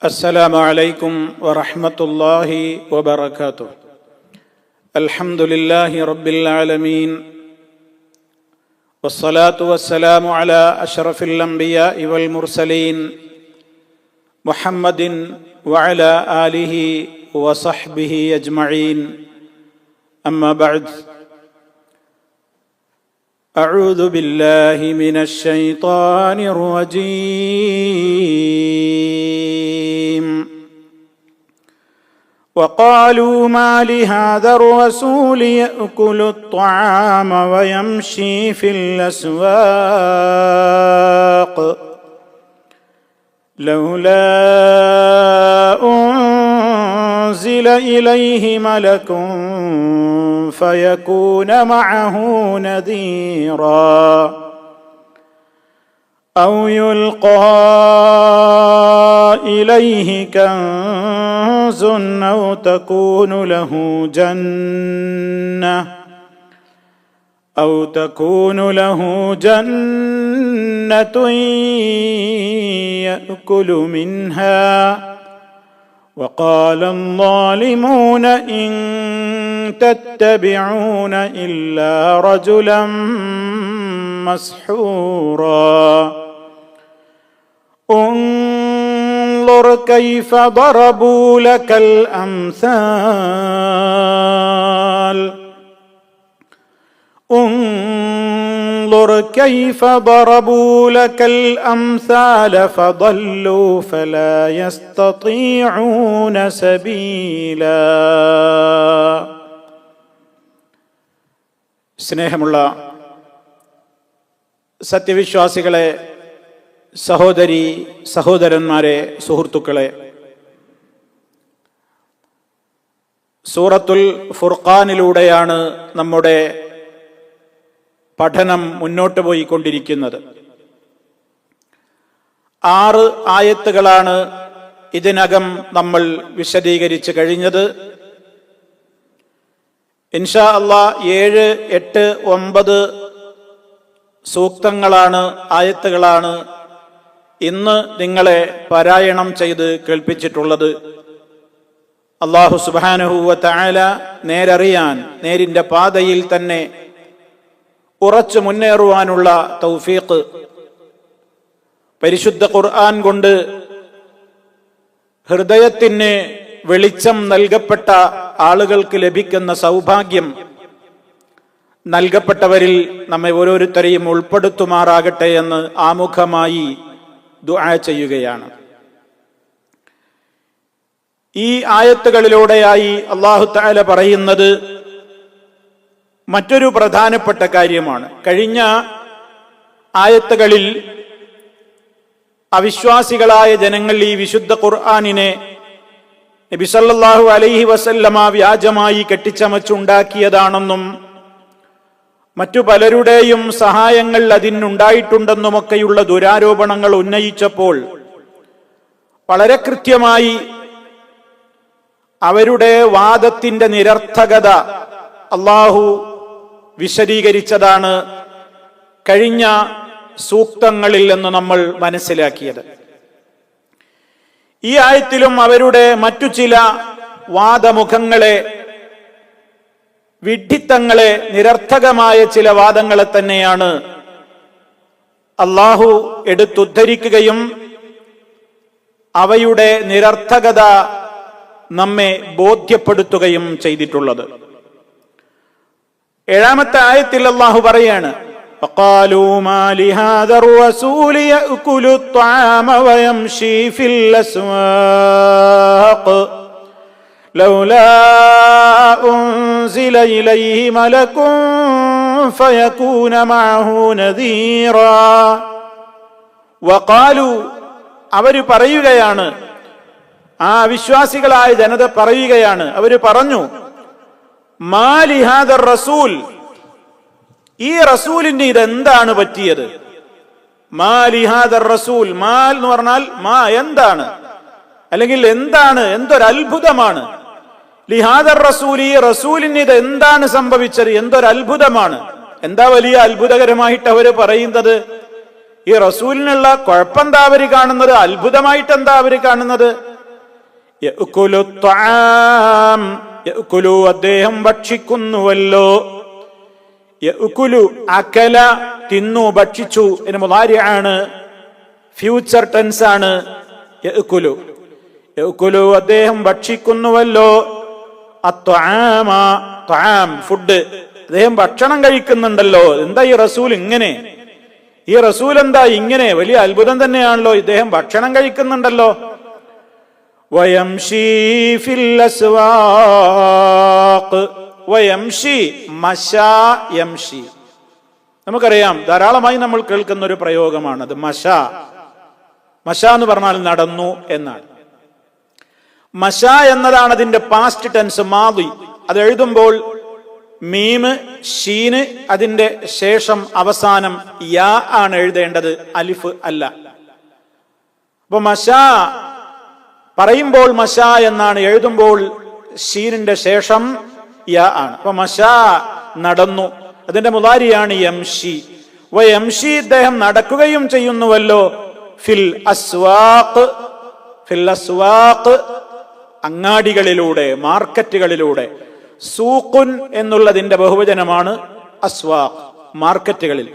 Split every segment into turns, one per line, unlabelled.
السلام عليكم ورحمة الله وبركاته. الحمد لله رب العالمين، والصلاة والسلام على أشرف الأنبياء والمرسلين محمد وعلى آله وصحبه أجمعين. أما بعد، أعوذ بالله من الشيطان الرجيم. وقالوا ما لهذا الرسول يأكل الطعام ويمشي في الأسواق لولا أنزل إليه ملك فيكون معه نذيرا أو يلقى إليه كنز أو تكون له جنة يأكل منها. وقال الظالمون إن تتبعون إلا رجلا مسحورا. انظر كيف ضربوا لك الأمثال فضلوا فلا يستطيعون سبيلا. സ്നേഹമുള്ള സത്യവിശ്വാസികളെ, സഹോദരി സഹോദരന്മാരെ, സുഹൃത്തുക്കളെ, സൂറത്തുൽ ഫുർഖാനിലൂടെയാണ് നമ്മുടെ പഠനം മുന്നോട്ട് പോയിക്കൊണ്ടിരിക്കുന്നത്. 6 ആയത്തുകളാണ് ഇതിനകം നമ്മൾ വിശദീകരിച്ചു കഴിഞ്ഞത്. ഇൻഷാ അല്ലാഹ് 7, 8, 9 സൂക്തങ്ങളാണ്, ആയത്തുകളാണ് ഇന്ന് നിങ്ങളെ പാരായണം ചെയ്ത് കേൾപ്പിച്ചിട്ടുള്ളത്. അല്ലാഹു സുബ്ഹാനഹു വ തആല നേരറിയാൻ, നേരിന്റെ പാതയിൽ തന്നെ ഉറച്ചു മുന്നേറുവാനുള്ള തൗഫീഖ് പരിശുദ്ധ ഖുർആൻ കൊണ്ട് ഹൃദയത്തിന് വെളിച്ചം നൽകപ്പെട്ട ആളുകൾക്ക് ലഭിക്കുന്ന സൗഭാഗ്യം നൽകപ്പെട്ടവരിൽ നമ്മെ ഓരോരുത്തരെയും ഉൾപ്പെടുത്തുമാറാകട്ടെ എന്ന് ആമുഖമായി ദുആ ചെയ്യുകയാണ്. ഈ ആയത്തുകളിലൂടെയായി അല്ലാഹു തആല പറയുന്നത് മറ്റൊരു പ്രധാനപ്പെട്ട കാര്യമാണ്. കഴിഞ്ഞ ആയത്തുകളിൽ അവിശ്വാസികളായ ജനങ്ങൾ ഈ വിശുദ്ധ ഖുർആനിനെ നബി സല്ലല്ലാഹു അലൈഹി വസല്ലമ വ്യാജമായി കെട്ടിച്ചമച്ചുണ്ടാക്കിയതാണെന്നും മറ്റു പലരുടെയും സഹായങ്ങൾ അതിനുണ്ടായിട്ടുണ്ടെന്നുമൊക്കെയുള്ള ദുരാരോപണങ്ങൾ ഉന്നയിച്ചപ്പോൾ വളരെ കൃത്യമായി അവരുടെ വാദത്തിന്റെ നിരർത്ഥകത അല്ലാഹു വിശദീകരിച്ചതാണ് കഴിഞ്ഞ സൂക്തങ്ങളിൽ നിന്ന് നമ്മൾ മനസ്സിലാക്കിയത്. ഈ ആയത്തിലും അവരുടെ മറ്റു ചില വാദമുഖങ്ങളെ, വിഡ്ഢിത്തങ്ങളെ, നിരർത്ഥകമായ ചില വാദങ്ങളെ തന്നെയാണ് അല്ലാഹു എടുത്തുദ്ധരിക്കുകയും അവയുടെ നിരർത്ഥകത നമ്മെ ബോധ്യപ്പെടുത്തുകയും ചെയ്തിട്ടുള്ളത്. 7-ാമത്തെ ആയത്തിൽ അല്ലാഹു പറയാണ്, وقالوا ما لهذا الرسول يأكل الطعام ويمشي في الأسواق لولا أنزل إليه ملك فيكون معه نذيرا. وقالوا, അവര് പറയുകയാണ്, ആ വിശ്വാസികളായ ജനത പറയുകയാണ്, അവര് പറഞ്ഞു, മാ ലിഹാദ റസൂൽ, ഈ റസൂലിന് ഇതെന്താണ് പറ്റിയത്? മാ ലിഹാദ റസൂൽ, മാൽ എന്ന് പറഞ്ഞാൽ മാ, എന്താണ്, അല്ലെങ്കിൽ എന്താണ്, എന്തൊരത്ഭുതമാണ്. ലിഹാദ റസൂൽ, ഈ റസൂലിന് ഇത് എന്താണ് സംഭവിച്ചത്, എന്തൊരത്ഭുതമാണ്. എന്താ വലിയ അത്ഭുതകരമായിട്ട് അവര് പറയുന്നത്? ഈ റസൂലിനുള്ള കുഴപ്പമെന്താ അവര് കാണുന്നത്? അത്ഭുതമായിട്ട് എന്താ അവര് കാണുന്നത്? യഅ്കുലു ത്വആം, യഅ്കുലു അദ്ദേഹം ഭക്ഷിക്കുന്നുവല്ലോ. യഅ്കുലു അകല തിന്നു ഭക്ഷിച്ചു എന്ന് മുളാരിഅാണ്, ഫ്യൂച്ചർ ടെൻസ് ആണ്. യഅ്കുലു യഅ്കുലു അദ്ദേഹം ഭക്ഷിക്കുന്നുവല്ലോ. അത്വആമ ത്വആം ഫുഡ്, അദ്ദേഹം ഭക്ഷണം കഴിക്കുന്നുണ്ടല്ലോ. എന്താ ഈ റസൂൽ ഇങ്ങനെ? ഈ റസൂൽ എന്താ ഇങ്ങനെ? വലിയ അത്ഭുതം തന്നെയാണല്ലോ, ഇദ്ദേഹം ഭക്ഷണം കഴിക്കുന്നുണ്ടല്ലോ. വയംശി ഫിൽ അസ്വാഖ്, വയംശി മശാ യംശി, നമുക്കറിയാം ധാരാളമായി നമ്മൾ കേൾക്കുന്ന ഒരു പ്രയോഗമാണ് അത്. മശ എന്ന് പറഞ്ഞാൽ നടന്നു എന്നാണ്. മശ എന്നതാണ് അതിന്റെ പാസ്റ്റ് ടെൻസ്, മാദി. അത് എഴുതുമ്പോൾ മീമ് ഷീന് അതിന്റെ ശേഷം അവസാനം യാ ആണ് എഴുതേണ്ടത്, അലിഫ് അല്ല. അപ്പൊ മശ പറയുമ്പോൾ മശ എന്നാണ്, എഴുതുമ്പോൾ ഷീനിന്റെ ശേഷം യാ ആണ്. അപ്പൊ മശ നടന്നു, അതിന്റെ മുളാരിയാണ് യംശി. വയംശി ഇദ്ദേഹം നടക്കുകയും ചെയ്യുന്നുവല്ലോ. ഫിൽ അസ്വാഖ്, ഫിൽ അസ്വാഖ് അങ്ങാടികളിലൂടെ, മാർക്കറ്റുകളിലൂടെ. സൂഖുൻ എന്നുള്ളതിന്റെ ബഹുവചനമാണ് അസ്വാഖ്, മാർക്കറ്റുകളിൽ.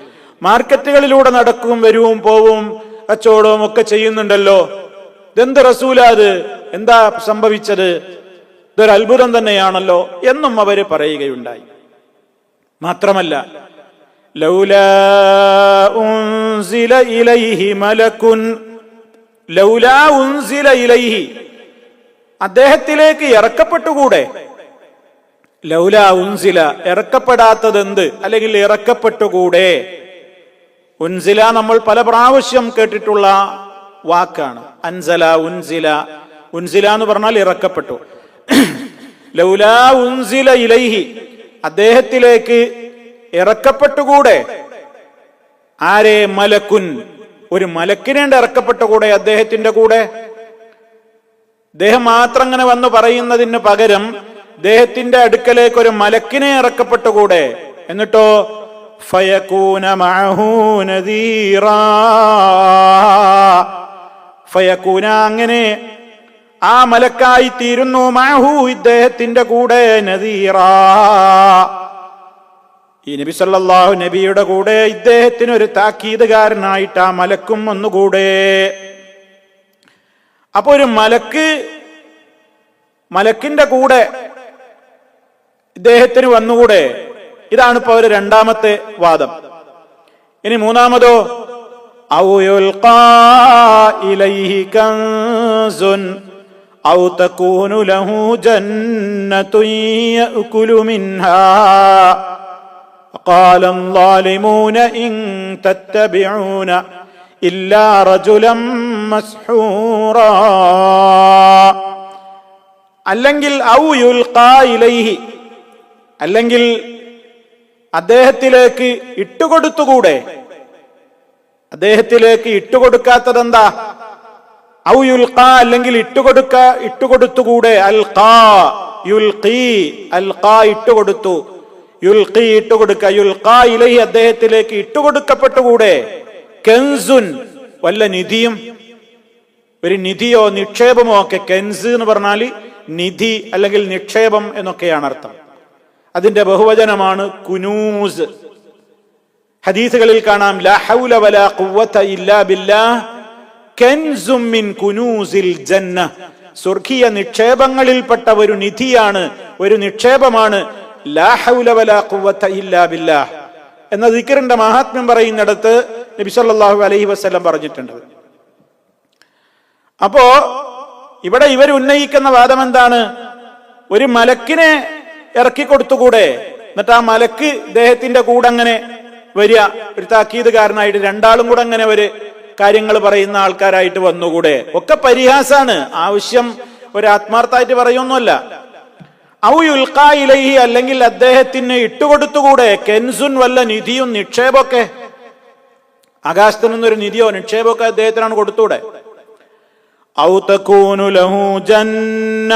മാർക്കറ്റുകളിലൂടെ നടക്കും, വരും, പോവും, കച്ചവടവും ഒക്കെ ചെയ്യുന്നുണ്ടല്ലോ. ഇതെന്ത് റസൂലാത്, എന്താ സംഭവിച്ചത്, ഇതൊരു അത്ഭുതം തന്നെയാണല്ലോ എന്നും അവര് പറയുകയുണ്ടായി. മാത്രമല്ല, ലൗലാ ഉൻസില ഇലൈഹി മലക്കുൻ, ലൗലാ ഉൻസില ഇലൈഹി അദ്ദേഹത്തിലേക്ക് ഇറക്കപ്പെട്ടുകൂടെ? ലൗലാ ഉൻസില ഇറക്കപ്പെടാത്തതെന്ത്, അല്ലെങ്കിൽ ഇറക്കപ്പെട്ടുകൂടെ? ഉൻസില നമ്മൾ പല പ്രാവശ്യം കേട്ടിട്ടുള്ള വാക്കാണ്. അൻസല, ഉൻസില. ഉൻസില എന്ന് പറഞ്ഞാൽ ഇറക്കപ്പെട്ടു. ലൗലാ ഉൻസില ഇലൈഹി അദ്ദേഹത്തിലേക്ക് ഇറക്കപ്പെട്ടുകൂടെ? ആരെ? മലക്കുൻ, ഒരു മലക്കിനെ ഇറക്കപ്പെട്ടുകൂടെ അദ്ദേഹത്തിന്റെ കൂടെ? അദ്ദേഹം മാത്രം അങ്ങനെ വന്നു പറയുന്നതിന് പകരം അദ്ദേഹത്തിന്റെ അടുക്കലേക്ക് ഒരു മലക്കിനെ ഇറക്കപ്പെട്ടുകൂടെ? എന്നിട്ടോ ഫയകൂന മഅഹു നദീറാ, ഫയകൂന അങ്ങനെ ആ മലക്കായി തീരുന്നു, മഅഹു ഇദ്ദേഹത്തിന്റെ കൂടെ, നദീറാ ഈ നബി സല്ലല്ലാഹു നബിയുടെ കൂടെ ഇദ്ദേഹത്തിന് ഒരു താക്കീതുകാരനായിട്ട് ആ മലക്കും ഒന്നുകൂടെ. അപ്പൊ ഒരു മലക്കിന്റെ കൂടെ ഇദ്ദേഹത്തിന് വന്നുകൂടെ? ഇതാണ് ഇപ്പൊ അവര് രണ്ടാമത്തെ വാദം. ഇനി മൂന്നാമതോ, ഔ യുൽഖാ ഇലൈഹി കൻസുൻ ഔ തകൂനു ലഹു ജന്നത്തുൻ യഅ്കുലു മിൻഹാ ഖാല الظالمون ഇൻ തത്തബിഊന ഇല്ലാ റജുലൻ മസ്ഹൂറാ. അല്ലെങ്കിൽ ഔ യുൽഖാ ഇലൈഹി, അല്ലെങ്കിൽ അദ്ദേഹത്തിലേക്ക് ഇട്ടുകൊടുത്തുകൂടെ? അദ്ദേഹത്തിലേക്ക് ഇട്ടുകൊടുക്കാത്തതെന്താ? ഔ യുൽഖാ അല്ലെങ്കിൽ ഇട്ടുകൊടുത്തുകൂടെ? അൽഖാ, യുൽഖി, അൽഖാ ഇട്ടുകൊടുത്തു, യുൽഖി ഇട്ടുകൊടുക്ക. യുൽഖാ ഇലൈഹി അദ്ദേഹത്തിലേക്ക് ഇട്ടുകൊടുക്കപ്പെട്ടുകൂടെ? കൻസുൻ വല്ല നിധിയും, ഒരു നിധിയോ നിക്ഷേപമോ ഒക്കെ. കെൻസ് എന്ന് പറഞ്ഞാൽ നിധി അല്ലെങ്കിൽ നിക്ഷേപം എന്നൊക്കെയാണ് അർത്ഥം. അതിന്റെ ബഹുവചനമാണ് കുനൂസ്. ഹദീസുകളിൽ കാണാം, ലാ ഹൗല വലാ ഖുവത ഇല്ലാ ബില്ലാഹ് കൻസും മിൻ കുനൂസിൽ ജന്ന, സ്വർഗീയ നിക്ഷേപങ്ങളിൽപ്പെട്ട ഒരു നിധിയാണ്, ഒരു നിക്ഷേപമാണ് ലാ ഹൗല വലാ ഖുവത ഇല്ലാ ബില്ലാഹ് എന്ന ദിക്റിന്റെ മഹാത്മ്യം പറയുന്നിടത്ത് നബി സല്ലല്ലാഹു അലൈഹി വസല്ലം പറഞ്ഞിട്ടുണ്ട്. അപ്പോ ഇവിടെ ഇവർ ഉന്നയിക്കുന്ന വാദം എന്താണ്? ഒരു മലക്കിനെ ഇറക്കി കൊടുത്തുകൂടെ? എന്നിട്ട് ആ മലക്ക് ഇദ്ദേഹത്തിന്റെ കൂടെ അങ്ങനെ വരിക, ഒരു താക്കീതുകാരനായിട്ട്, രണ്ടാളും കൂടെ അങ്ങനെ ഒരു കാര്യങ്ങൾ പറയുന്ന ആൾക്കാരായിട്ട് വന്നുകൂടെ? ഒക്കെ പരിഹാസാണ്, ആവശ്യം ഒരു ആത്മാർത്ഥമായിട്ട് പറയൊന്നുമല്ല. ഔ യുൽഖാ ഇലൈഹി അല്ലെങ്കിൽ അദ്ദേഹത്തിന് ഇട്ടുകൊടുത്തുകൂടെ? കെൻസുൻ വല്ല നിധിയും നിക്ഷേപമൊക്കെ, ആകാശത്തു നിന്നൊരു നിധിയോ നിക്ഷേപമൊക്കെ അദ്ദേഹത്തിനാണ് കൊടുത്തൂടെ? ഔ തകൂനു ലഹു ജന്ന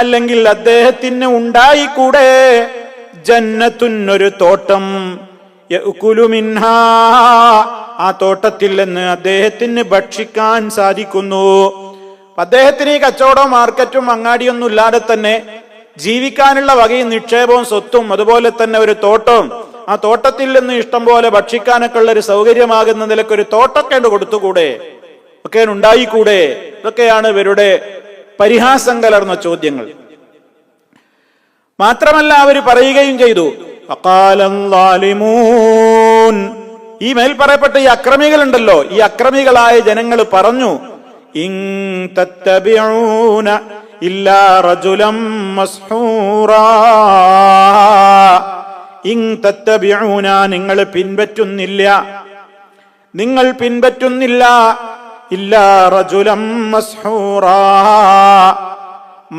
അല്ലെങ്കിൽ അദ്ദേഹത്തിന് ഉണ്ടായിക്കൂടെ? ജന്നത്തുൻ ഒരു തോട്ടം, യഅ്കുലു മിൻഹാ ആ തോട്ടത്തിൽ നിന്ന് അദ്ദേഹത്തിന് ഭക്ഷിക്കാൻ സാധിക്കുന്നു. അദ്ദേഹത്തിന് ഈ കച്ചവടവും മാർക്കറ്റും അങ്ങാടിയൊന്നും ഇല്ലാതെ തന്നെ ജീവിക്കാനുള്ള വകയും നിക്ഷേപവും സ്വത്തും അതുപോലെ തന്നെ ഒരു തോട്ടവും, ആ തോട്ടത്തിൽ നിന്ന് ഇഷ്ടം പോലെ ഭക്ഷിക്കാനൊക്കെ ഉള്ള ഒരു സൗകര്യമാകുന്ന നിലക്കൊരു തോട്ടൊക്കെ കൊടുത്തുകൂടെ, ഒക്കെ ഉണ്ടായിക്കൂടെ? ഇതൊക്കെയാണ് ഇവരുടെ പരിഹാസം കലർന്ന ചോദ്യങ്ങൾ. മാത്രമല്ല അവർ പറയുകയും ചെയ്തു, ഈ മേൽ പറയപ്പെട്ട ഈ അക്രമികളുണ്ടല്ലോ, ഈ അക്രമികളായ ജനങ്ങൾ പറഞ്ഞു, ഇൻ തത്തബിഊന ഇല്ലാ റജുലം മസ്ഹൂറാ, ഇൻ തത്തബിഊന നിങ്ങൾ പിൻപറ്റുന്നില്ല ഇല്ലാ റജുലം മസ്ഹൂറാ,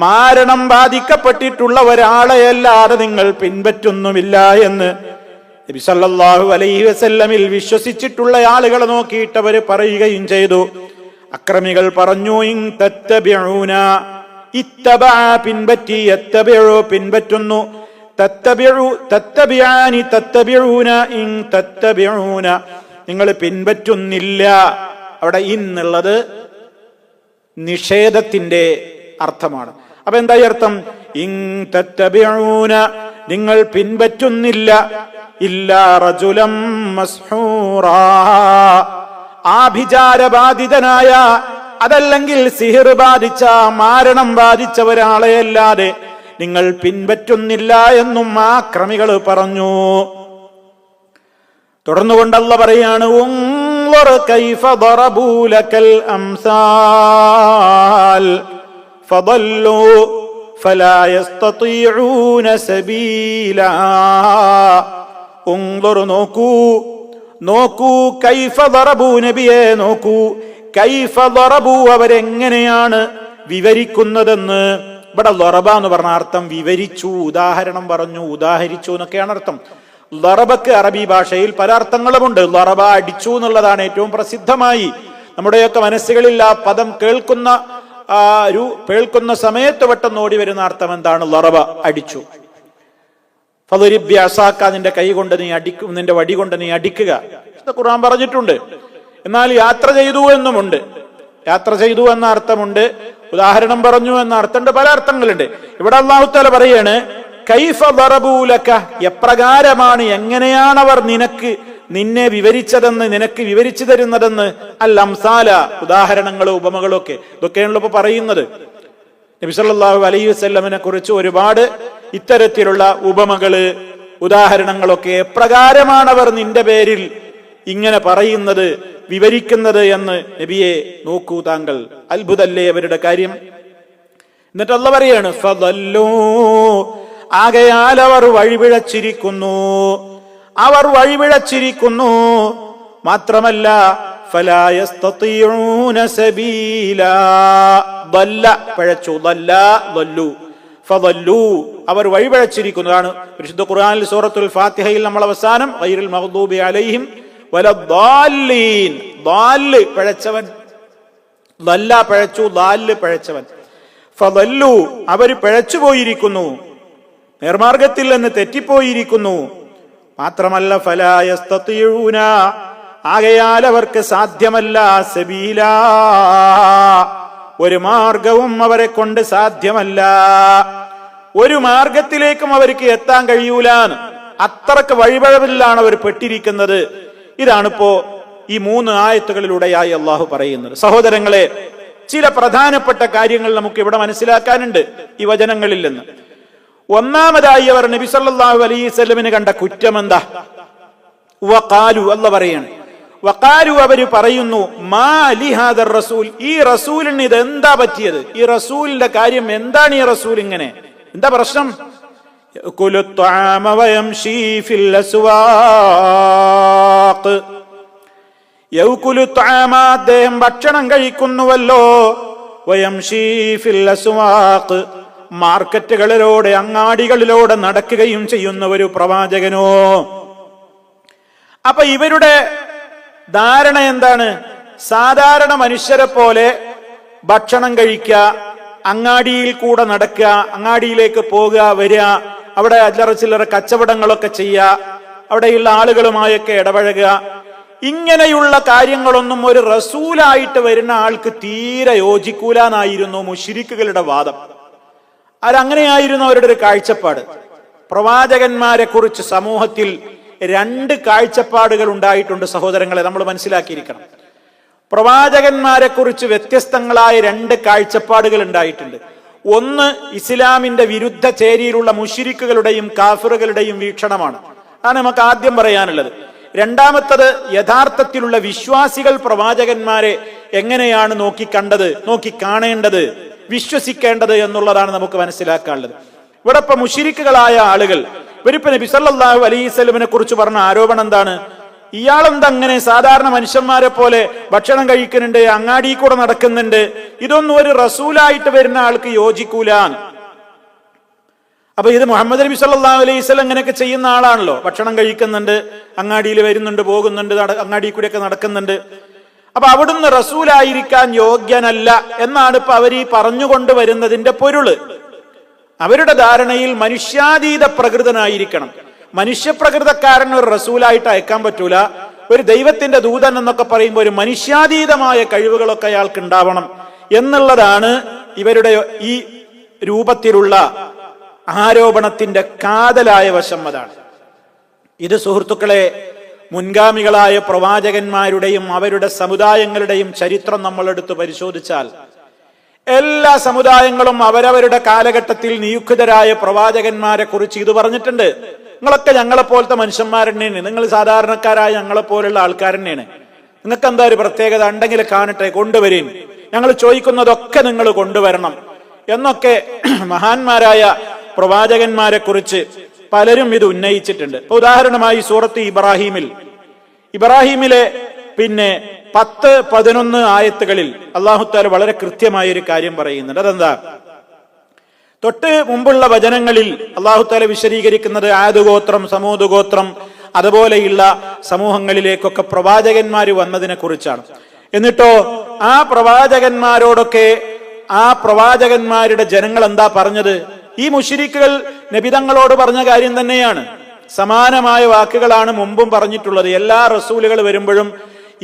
മാരണം ബാധിക്കപ്പെട്ടിട്ടുള്ള ഒരാളെയല്ലാതെ നിങ്ങൾ പിൻപറ്റുന്നുമില്ല എന്ന് നബി സല്ലല്ലാഹു അലൈഹി വസല്ലമിൽ വിശ്വസിച്ചിട്ടുള്ള ആളുകളെ നോക്കിയിട്ട് അവർ പറയുകയും ചെയ്തു. അക്രമികൾ പറഞ്ഞു, ഇൻ തത്തബിഊന, ഇത്തബഅ പിൻപറ്റി, യത്തബിഉ പിൻപറ്റുന്നു, തത്തബിഉ തത്തബിആനി തത്തബിഊന, ഇൻ തത്തബിഊന നിങ്ങൾ പിൻപറ്റുന്നില്ല. അവിടെ ഇന്നുള്ളത് നിഷേധത്തിന്റെ അർത്ഥമാണ്. അപ്പൊ എന്താ അർത്ഥം? ഇൻ തത്തബിഊന നിങ്ങൾ പിൻപറ്റുന്നില്ല ഇല്ലാ റജുലം മസ്ഹൂറാ, ആഭിചാരബാധിതനായ അതല്ലെങ്കിൽ സിഹിർ ബാധിച്ച മാരണം ബാധിച്ച ഒരാളെയല്ലാതെ നിങ്ങൾ പിൻപറ്റുന്നില്ല എന്നും ആ ക്രമികൾ പറഞ്ഞു. തുടർന്നുകൊണ്ട് അല്ലാഹു പറയാണ്, ഉൻളർ കൈഫ ദറബൂ ലകൽ അംസാൽ ഫദല്ലൂ ഫലാ യസ്തതീഊന സബീലാ. ഉൻളർ നോക്കൂ കൈഫ ദറബൂ, നബിയെ നോക്കൂ, കൈഫ ദറബൂ അവരെങ്ങനെയാണ് വിവരിക്കുന്നതെന്ന്. ഇവിടെ ദറബ എന്ന് പറഞ്ഞ അർത്ഥം വിവരിച്ചു, ഉദാഹരണം പറഞ്ഞു, ഉദാഹരിച്ചു എന്നൊക്കെയാണ് അർത്ഥം. ദറബക്ക് അറബി ഭാഷയിൽ പല അർത്ഥങ്ങളുമുണ്ട്. ദറബ അടിച്ചു എന്നുള്ളതാണ് ഏറ്റവും പ്രസിദ്ധമായി നമ്മുടെയൊക്കെ മനസ്സുകളിൽ ആ പദം കേൾക്കുന്ന സമയത്ത് പെട്ടെന്ന് ഓടി വരുന്ന അർത്ഥം എന്താണ്? ദറബ അടിച്ചു. ഫദരിബ് ബിഅസാക, നിന്റെ കൈ കൊണ്ട് നീ അടിക്കും, നിന്റെ വടി കൊണ്ട് നീ അടിക്കുക, ഖുർആൻ പറഞ്ഞിട്ടുണ്ട്. എന്നാൽ യാത്ര ചെയ്തു എന്നുമുണ്ട്. യാത്ര ചെയ്തു എന്ന അർത്ഥമുണ്ട്, ഉദാഹരണം പറഞ്ഞു എന്ന അർത്ഥമുണ്ട്, പല അർത്ഥങ്ങളുണ്ട്. ഇവിടെ അല്ലാഹു തആല പറയാണ്, കൈഫ ദറബൂ ലക, എപ്രകാരമാണ്, എങ്ങനെയാണ് അവർ നിന്നെ വിവരിച്ചതെന്ന്, നിനക്ക് വിവരിച്ചു തരുന്നതെന്ന്. അൽ അംസാല, ഉദാഹരണങ്ങളും ഉപമകളും ഒക്കെ. ഇതൊക്കെയാണല്ലോ ഇപ്പൊ പറയുന്നത്. നബി സല്ലല്ലാഹു അലൈഹി വസല്ലമിനെ കുറിച്ച് ഒരുപാട് ഇത്തരത്തിലുള്ള ഉപമകള്, ഉദാഹരണങ്ങളൊക്കെ എപ്രകാരമാണ് അവർ നിന്റെ പേരിൽ ഇങ്ങനെ പറയുന്നത്, വിവരിക്കുന്നത് എന്ന് നബിയെ നോക്കൂ താങ്കൾ. അത്ഭുതല്ലേ അവരുടെ കാര്യം. എന്നിട്ട് അല്ലാഹു പറയാണ്, ഫദല്ലൂ, ആകയാൽ അവർ വഴിപിഴച്ചിരിക്കുന്നു. മാത്രമല്ല ഫലാ യസ്തതീഊന സബീലാ, ദല്ല പിഴച്ചു, ദല്ലു ഫദല്ലു അവർ വഴിപിഴച്ചിരിക്കുന്നതാണ്. പരിശുദ്ധ ഖുർആനിൽ സൂറത്തുൽ ഫാത്തിഹയിൽ നമ്മൾ അവസാനം ഗൈറുൽ മഗ്ദൂബി അലൈഹിം വലദ്ദാല്ലീൻ, ദാല് പിഴച്ചവൻ, ദല്ല പിഴച്ചു, ദാല് പിഴച്ചവൻ. ഫദല്ലു അവർ പിഴച്ചു പോയിരിക്കുന്നു, നേർമാർഗത്തിൽ നിന്ന് തെറ്റിപ്പോയിരിക്കുന്നു. മാത്രമല്ല ഫലാ യസ്തതീഊന, ആകയാൽ അവർക്ക് സാധ്യമല്ല, സബീലാ ഒരു മാർഗവും അവരെ കൊണ്ട് സാധ്യമല്ല, ഒരു മാർഗത്തിലേക്കും അവർക്ക് എത്താൻ കഴിയൂലാന്ന്. അത്രക്ക് വഴിപഴവിലാണ് അവർ പെട്ടിരിക്കുന്നത്. ഇതാണിപ്പോ ഈ 3 ആയത്തുകളിലൂടെയായി അള്ളാഹു പറയുന്നത്. സഹോദരങ്ങളെ, ചില പ്രധാനപ്പെട്ട കാര്യങ്ങൾ നമുക്ക് ഇവിടെ മനസ്സിലാക്കാനുണ്ട് ഈ വചനങ്ങളിൽ നിന്ന്. ഒന്നാമതായി അവർ നബി സല്ലല്ലാഹു അലൈഹി വസല്ലമിനെ കണ്ട കുറ്റം എന്താ? വഖാലു, അല്ലാഹു പറയാണ്, വഖാലു അവര് പറയുന്നു, മാ ലിഹാദർ റസൂൽ, ഈ റസൂലിന് ഇത് എന്താ പറ്റിയത്? ഈ റസൂലിന്റെ കാര്യം എന്താണ്? ഈ റസൂൽ ഇങ്ങനെ എന്താ പ്രശ്നം? യഅകുലു ത്വആമ വയംശീ ഫിൽ അസ്വാഖ്, യഅകുലു ത്വആമ അദ്ദേഹം ഭക്ഷണം കഴിക്കുന്നുവല്ലോ, വയംശീ ഫിൽ അസ്വാഖ് മാർക്കറ്റുകളിലൂടെ അങ്ങാടികളിലൂടെ നടക്കുകയും ചെയ്യുന്ന ഒരു പ്രവാചകനോ. അപ്പൊ ഇവരുടെ ധാരണ എന്താണ്? സാധാരണ മനുഷ്യരെ പോലെ ഭക്ഷണം കഴിക്കുക, അങ്ങാടിയിൽ കൂടെ നടക്കുക, അങ്ങാടിയിലേക്ക് പോകുക, വരിക, അവിടെ അല്ലറ ചില്ലറ കച്ചവടങ്ങളൊക്കെ ചെയ്യുക, അവിടെയുള്ള ആളുകളുമായൊക്കെ ഇടപഴകുക, ഇങ്ങനെയുള്ള കാര്യങ്ങളൊന്നും ഒരു റസൂലായിട്ട് വരുന്ന ആൾക്ക് തീരെ യോജിക്കൂലാന്നായിരുന്നു മുശ്രിക്കുകളുടെ വാദം. അതങ്ങനെയായിരുന്നു അവരുടെ ഒരു കാഴ്ചപ്പാട്. പ്രവാചകന്മാരെ കുറിച്ച് സമൂഹത്തിൽ രണ്ട് കാഴ്ചപ്പാടുകൾ ഉണ്ടായിട്ടുണ്ട് സഹോദരങ്ങളെ, നമ്മൾ മനസ്സിലാക്കിയിരിക്കണം. പ്രവാചകന്മാരെ കുറിച്ച് വ്യത്യസ്തങ്ങളായ രണ്ട് കാഴ്ചപ്പാടുകൾ ഉണ്ടായിട്ടുണ്ട്. ഒന്ന് ഇസ്ലാമിന്റെ വിരുദ്ധ ചേരിയിലുള്ള മുശ്രിക്കുകളുടെയും കാഫിറുകളുടെയും വീക്ഷണമാണ്. അതാണ് നമുക്ക് ആദ്യം പറയാനുള്ളത്. രണ്ടാമത്തത് യഥാർത്ഥത്തിലുള്ള വിശ്വാസികൾ പ്രവാചകന്മാരെ എങ്ങനെയാണ് നോക്കിക്കണ്ടത്, നോക്കിക്കാണേണ്ടത്, വിശ്വസിക്കേണ്ടത് എന്നുള്ളതാണ് നമുക്ക് മനസ്സിലാക്കാനുള്ളത്. ഇവിടെ ഇപ്പൊ മുശ്രിക്കുകളായ ആളുകൾ ഇവരിപ്പോ നബി സല്ലല്ലാഹു അലൈഹി വസല്ലമയെ കുറിച്ച് പറഞ്ഞ ആരോപണം എന്താണ്? ഇയാളെന്താ അങ്ങനെ സാധാരണ മനുഷ്യന്മാരെ പോലെ ഭക്ഷണം കഴിക്കുന്നുണ്ട്, അങ്ങാടി കൂടെ നടക്കുന്നുണ്ട്, ഇതൊന്നും ഒരു റസൂലായിട്ട് വരുന്ന ആൾക്ക് യോജിക്കൂല. അപ്പൊ ഇത് മുഹമ്മദ് നബി സല്ലല്ലാഹു അലൈഹി വസല്ലം അങ്ങനെയൊക്കെ ചെയ്യുന്ന ആളാണല്ലോ. ഭക്ഷണം കഴിക്കുന്നുണ്ട്, അങ്ങാടിയിൽ വരുന്നുണ്ട്, പോകുന്നുണ്ട്, അങ്ങാടി കൂടെയൊക്കെ നടക്കുന്നുണ്ട്. അപ്പൊ അവിടുന്ന് റസൂലായിരിക്കാൻ യോഗ്യനല്ല എന്നാണ് ഇപ്പൊ അവർ ഈ പറഞ്ഞുകൊണ്ട് വരുന്നതിന്റെ പൊരുള്. അവരുടെ ധാരണയിൽ മനുഷ്യാതീത പ്രകൃതനായിരിക്കണം. മനുഷ്യപ്രകൃതക്കാരൻ ഒരു റസൂലായിട്ട് അയക്കാൻ പറ്റൂല. ഒരു ദൈവത്തിന്റെ ദൂതൻ എന്നൊക്കെ പറയുമ്പോൾ ഒരു മനുഷ്യാതീതമായ കഴിവുകളൊക്കെ അയാൾക്ക് ഉണ്ടാവണം എന്നുള്ളതാണ് ഇവരുടെ ഈ രൂപത്തിലുള്ള ആരോപണത്തിന്റെ കാതലായ വശം. അതാണ് ഇത്. സുഹൃത്തുക്കളെ, മുൻഗാമികളായ പ്രവാചകന്മാരുടെയും അവരുടെ സമുദായങ്ങളുടെയും ചരിത്രം നമ്മൾ എടുത്ത് പരിശോധിച്ചാൽ എല്ലാ സമുദായങ്ങളും അവരവരുടെ കാലഘട്ടത്തിൽ നിയുക്തരായ പ്രവാചകന്മാരെ കുറിച്ച് ഇത് പറഞ്ഞിട്ടുണ്ട്. നിങ്ങളൊക്കെ ഞങ്ങളെപ്പോലത്തെ മനുഷ്യന്മാർ തന്നെയാണ്, നിങ്ങൾ സാധാരണക്കാരായ ഞങ്ങളെപ്പോലുള്ള ആൾക്കാർ തന്നെയാണ്, നിങ്ങൾക്ക് എന്താ ഒരു പ്രത്യേകത ഉണ്ടെങ്കിൽ കാണട്ടെ, കൊണ്ടുവരും, ഞങ്ങൾ ചോദിക്കുന്നതൊക്കെ നിങ്ങൾ കൊണ്ടുവരണം എന്നൊക്കെ മഹാന്മാരായ പ്രവാചകന്മാരെ കുറിച്ച് പലരും ഇത് ഉന്നയിച്ചിട്ടുണ്ട്. ഇപ്പൊ ഉദാഹരണമായി സൂറത്ത് ഇബ്രാഹിമിലെ 10-11 ആയത്തുകളിൽ അല്ലാഹു തആല വളരെ കൃത്യമായ ഒരു കാര്യം പറയുന്നുണ്ട്. അതെന്താ? തൊട്ട് മുമ്പുള്ള വചനങ്ങളിൽ അല്ലാഹു തആല വിശദീകരിക്കുന്നത് ആദ് ഗോത്രം, സമൂദ് ഗോത്രം, അതുപോലെയുള്ള സമൂഹങ്ങളിലേക്കൊക്കെ പ്രവാചകന്മാർ വന്നതിനെ കുറിച്ചാണ്. എന്നിട്ടോ ആ പ്രവാചകന്മാരോടൊക്കെ ആ പ്രവാചകന്മാരുടെ ജനങ്ങൾ എന്താ പറഞ്ഞത്? ഈ മുശ്രിക്കുകൾ നബിതങ്ങളോട് പറഞ്ഞ കാര്യം തന്നെയാണ്. സമാനമായ വാക്കുകളാണ് മുമ്പും പറഞ്ഞിട്ടുള്ളത്. എല്ലാ റസൂലുകൾ വരുമ്പോഴും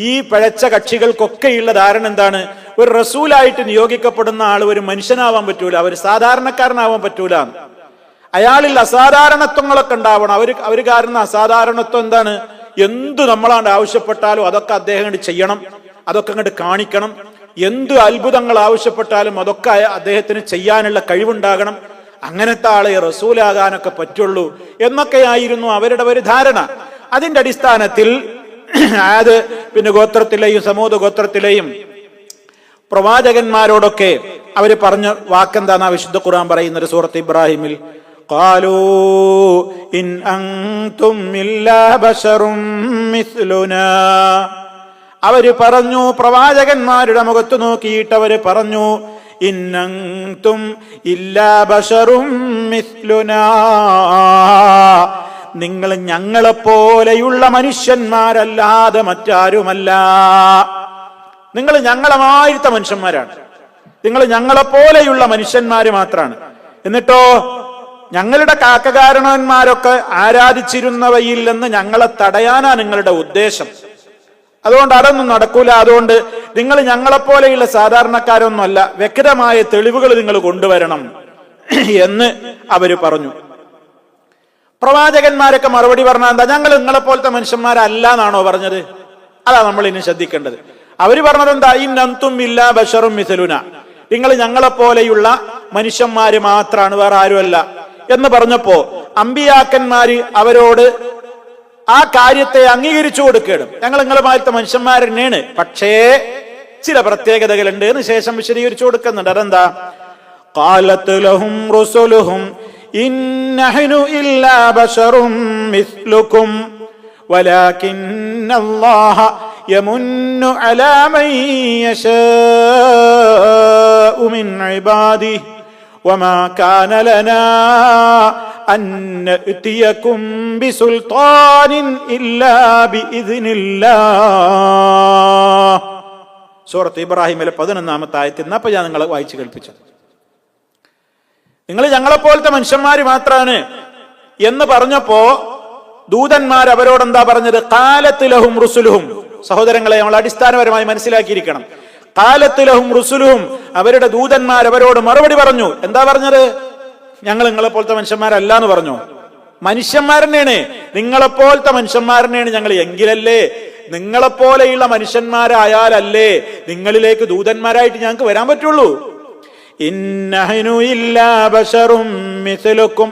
ഈ പിഴച്ച കക്ഷികൾക്കൊക്കെയുള്ള ധാരണ എന്താണ്? ഒരു റസൂലായിട്ട് നിയോഗിക്കപ്പെടുന്ന ആൾ ഒരു മനുഷ്യനാവാൻ പറ്റൂല, അവർ സാധാരണക്കാരനാവാൻ പറ്റൂല, അയാളിൽ അസാധാരണത്വങ്ങളൊക്കെ ഉണ്ടാവണം. അവർ കാരണം അസാധാരണത്വം എന്താണ്? എന്തു നമ്മളാണ്ട് ആവശ്യപ്പെട്ടാലും അതൊക്കെ അദ്ദേഹം അങ്ങോട്ട് ചെയ്യണം, അതൊക്കെ അങ്ങോട്ട് കാണിക്കണം. എന്തു അത്ഭുതങ്ങൾ ആവശ്യപ്പെട്ടാലും അതൊക്കെ അദ്ദേഹത്തിന് ചെയ്യാനുള്ള കഴിവുണ്ടാകണം. അങ്ങനത്തെ ആളെ റസൂലാകാനൊക്കെ പറ്റുള്ളൂ എന്നൊക്കെയായിരുന്നു അവരുടെ ഒരു ധാരണ. അതിന്റെ അടിസ്ഥാനത്തിൽ ആദ് ഗോത്രത്തിലെയും സമൂദ് ഗോത്രത്തിലെയും പ്രവാചകന്മാരോടൊക്കെ അവര് പറഞ്ഞ വാക്കെന്താന്നാ വിശുദ്ധ ഖുർആൻ പറയുന്നത് സൂറത്ത് ഇബ്രാഹിമിൽ. ഖാലൂ ഇൻ അൻതും ഇല്ലാ ബശറും മിസ്ലുനാ. അവര് പറഞ്ഞു, പ്രവാചകന്മാരുടെ മുഖത്ത് നോക്കിയിട്ട് അവര് പറഞ്ഞു, ഇൻ അൻതും ഇല്ലാ ബശറും മിസ്ലുനാ, നിങ്ങൾ ഞങ്ങളെപ്പോലെയുള്ള മനുഷ്യന്മാരല്ലാതെ മറ്റാരുമല്ല. നിങ്ങൾ ഞങ്ങളമായിരുത്ത മനുഷ്യന്മാരാണ്, നിങ്ങൾ ഞങ്ങളെപ്പോലെയുള്ള മനുഷ്യന്മാര് മാത്രമാണ്. എന്നിട്ടോ ഞങ്ങളുടെ കാക്കകാരണവന്മാരൊക്കെ ആരാധിച്ചിരുന്നവയിൽ നിന്ന് ഞങ്ങളെ തടയാനാ നിങ്ങളുടെ ഉദ്ദേശം. അതുകൊണ്ട് അതൊന്നും നടക്കൂല. അതുകൊണ്ട് നിങ്ങൾ ഞങ്ങളെപ്പോലെയുള്ള സാധാരണക്കാരൊന്നുമല്ല, വ്യക്തമായ തെളിവുകൾ നിങ്ങൾ കൊണ്ടുവരണം എന്ന് അവര് പറഞ്ഞു. പ്രവാചകന്മാരൊക്കെ മറുപടി പറഞ്ഞാൽ എന്താ? ഞങ്ങൾ നിങ്ങളെപ്പോലത്തെ മനുഷ്യന്മാരല്ല എന്നാണോ പറഞ്ഞത്? അതാ നമ്മൾ ഇനി ശ്രദ്ധിക്കേണ്ടത്. അവര് പറഞ്ഞത് എന്താ? ഇൻ അൻതും ഇല്ലാ ബശറും മിസ്ലുനാ, നിങ്ങൾ ഞങ്ങളെപ്പോലെയുള്ള മനുഷ്യന്മാര് മാത്രാണ്, വേറെ ആരുമല്ല എന്ന് പറഞ്ഞപ്പോ അമ്പിയാക്കന്മാര് അവരോട് ആ കാര്യത്തെ അംഗീകരിച്ചു കൊടുക്കണം. ഞങ്ങൾ നിങ്ങളുമായിട്ട് മനുഷ്യന്മാർ തന്നെയാണ്, പക്ഷേ ചില പ്രത്യേകതകളുണ്ട് എന്ന് ശേഷം വിശദീകരിച്ചു കൊടുക്കുന്നുണ്ട്. അതെന്താ? ഖാലത് ലഹും റസൂലുഹും ഇൻ നഹ്നു ഇല്ലാ ബശറും മിസ്ലുകും വലാകിന്നല്ലാഹ യമുന്നു അലാ മൻ യശാഉ മിൻ ഇബാദിഹി വമാ കാന ലനാ അൻ നഅതിയകും ബിസുൽത്താനിൻ ഇല്ലാ ബിഇദ്നില്ലാഹ്. സൂറത്ത് ഇബ്രാഹിമിലെ 11-ാമത്തെ ആയത്തിൽ നിന്ന്. അപ്പൊ ഞാൻ നിങ്ങളെ വായിച്ചു കേൾപ്പിച്ചത്, നിങ്ങൾ ഞങ്ങളെപ്പോലത്തെ മനുഷ്യന്മാര് മാത്രാണ് എന്ന് പറഞ്ഞപ്പോ ദൂതന്മാർ അവരോടെന്താ പറഞ്ഞത്? ഖാലത്ത് ലഹും റുസുലുഹും. സഹോദരങ്ങളെ, നമ്മൾ അടിസ്ഥാനപരമായി മനസ്സിലാക്കിയിരിക്കണം. ഖാലത്ത് ലഹും റുസുലുഹും, അവരുടെ ദൂതന്മാർ അവരോട് മറുപടി പറഞ്ഞു. എന്താ പറഞ്ഞത്? ഞങ്ങൾ നിങ്ങളെ പോലത്തെ മനുഷ്യന്മാരല്ല എന്ന് പറഞ്ഞു. മനുഷ്യന്മാരനെയാണ്, നിങ്ങളെപ്പോലത്തെ മനുഷ്യന്മാരനെയാണ് ഞങ്ങൾ. എങ്കിലല്ലേ, നിങ്ങളെപ്പോലെയുള്ള മനുഷ്യന്മാരായാലല്ലേ നിങ്ങളിലേക്ക് ദൂതന്മാരായിട്ട് ഞങ്ങൾക്ക് വരാൻ പറ്റുള്ളൂ. ഇന്നഹനു ഇല്ലാ ബശറും മിസ്ലുക്കും,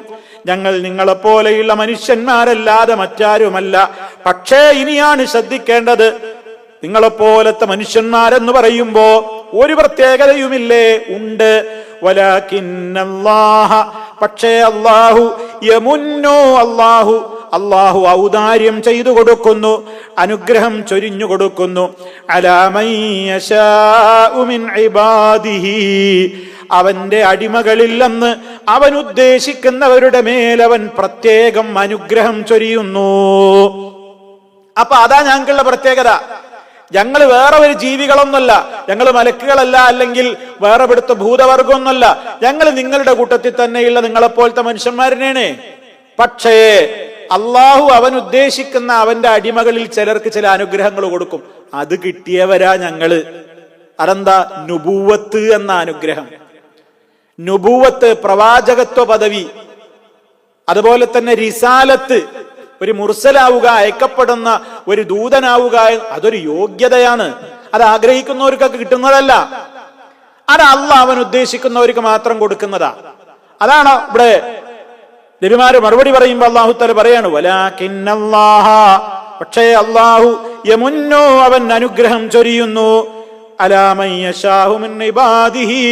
ഞങ്ങൾ നിങ്ങളെപ്പോലെയുള്ള മനുഷ്യന്മാരല്ലാതെ മറ്റാരുമല്ല. പക്ഷേ ഇനിയാണ് ശ്രദ്ധിക്കേണ്ടത്, നിങ്ങളെപ്പോലത്തെ മനുഷ്യന്മാരെന്ന് പറയുമ്പോ ഒരു പ്രത്യേകതയുമില്ലേ? ഉണ്ട്. വലാകിന്നല്ലാഹ, പക്ഷേ അല്ലാഹു യമുന്നു, അല്ലാഹു ഔദാര്യം ചെയ്തു കൊടുക്കുന്നു, അനുഗ്രഹം ചൊരിഞ്ഞു കൊടുക്കുന്നു. അലാ മൻ യശാഉ മിൻ ഇബാദിഹി, അവന്റെ അടിമകളിൽ നിന്ന് അവൻ ഉദ്ദേശിക്കുന്നവരുടെ മേൽ അവൻ പ്രത്യേകം അനുഗ്രഹം ചൊരിയുന്നു. അപ്പൊ അതാ ഞങ്ങൾക്കുള്ള പ്രത്യേകത. ഞങ്ങൾ വേറെ ഒരു ജീവികളൊന്നുമല്ല, ഞങ്ങൾ മലക്കുകളല്ല, അല്ലെങ്കിൽ വേറെ ഇവിടുത്തെ ഭൂതവർഗമൊന്നുമല്ല. ഞങ്ങൾ നിങ്ങളുടെ കൂട്ടത്തിൽ തന്നെയുള്ള നിങ്ങളെപ്പോലത്തെ മനുഷ്യന്മാരനെയാണ്. പക്ഷേ അള്ളാഹു അവൻ ഉദ്ദേശിക്കുന്ന അവന്റെ അടിമകളിൽ ചിലർക്ക് ചില അനുഗ്രഹങ്ങൾ കൊടുക്കും. അത് കിട്ടിയവരാ ഞങ്ങള്. അതെന്താ? നുബൂവത്ത് എന്ന അനുഗ്രഹം. നുബൂവത്ത് പ്രവാചകത്വ പദവി, അതുപോലെ തന്നെ റിസാലത്ത്, ഒരു മുർസലാവുക, അയക്കപ്പെടുന്ന ഒരു ദൂതനാവുക, അതൊരു യോഗ്യതയാണ്. അത് ആഗ്രഹിക്കുന്നവർക്കൊക്കെ കിട്ടുന്നതല്ല. അത് അള്ളാഹ് അവൻ ഉദ്ദേശിക്കുന്നവർക്ക് മാത്രം കൊടുക്കുന്നതാ. അതാണ് ഇവിടെ നബിമാര് മറുപടി പറയുമ്പോ അല്ലാഹു തആല പറയാണ്, വലാകിന്നല്ലാഹ, പക്ഷേ അല്ലാഹു യമുന്നു, അവൻ അനുഗ്രഹം ചൊരിയുന്നു, അലാ മൻ യശാഉ മിൻ ഇബാദിഹി,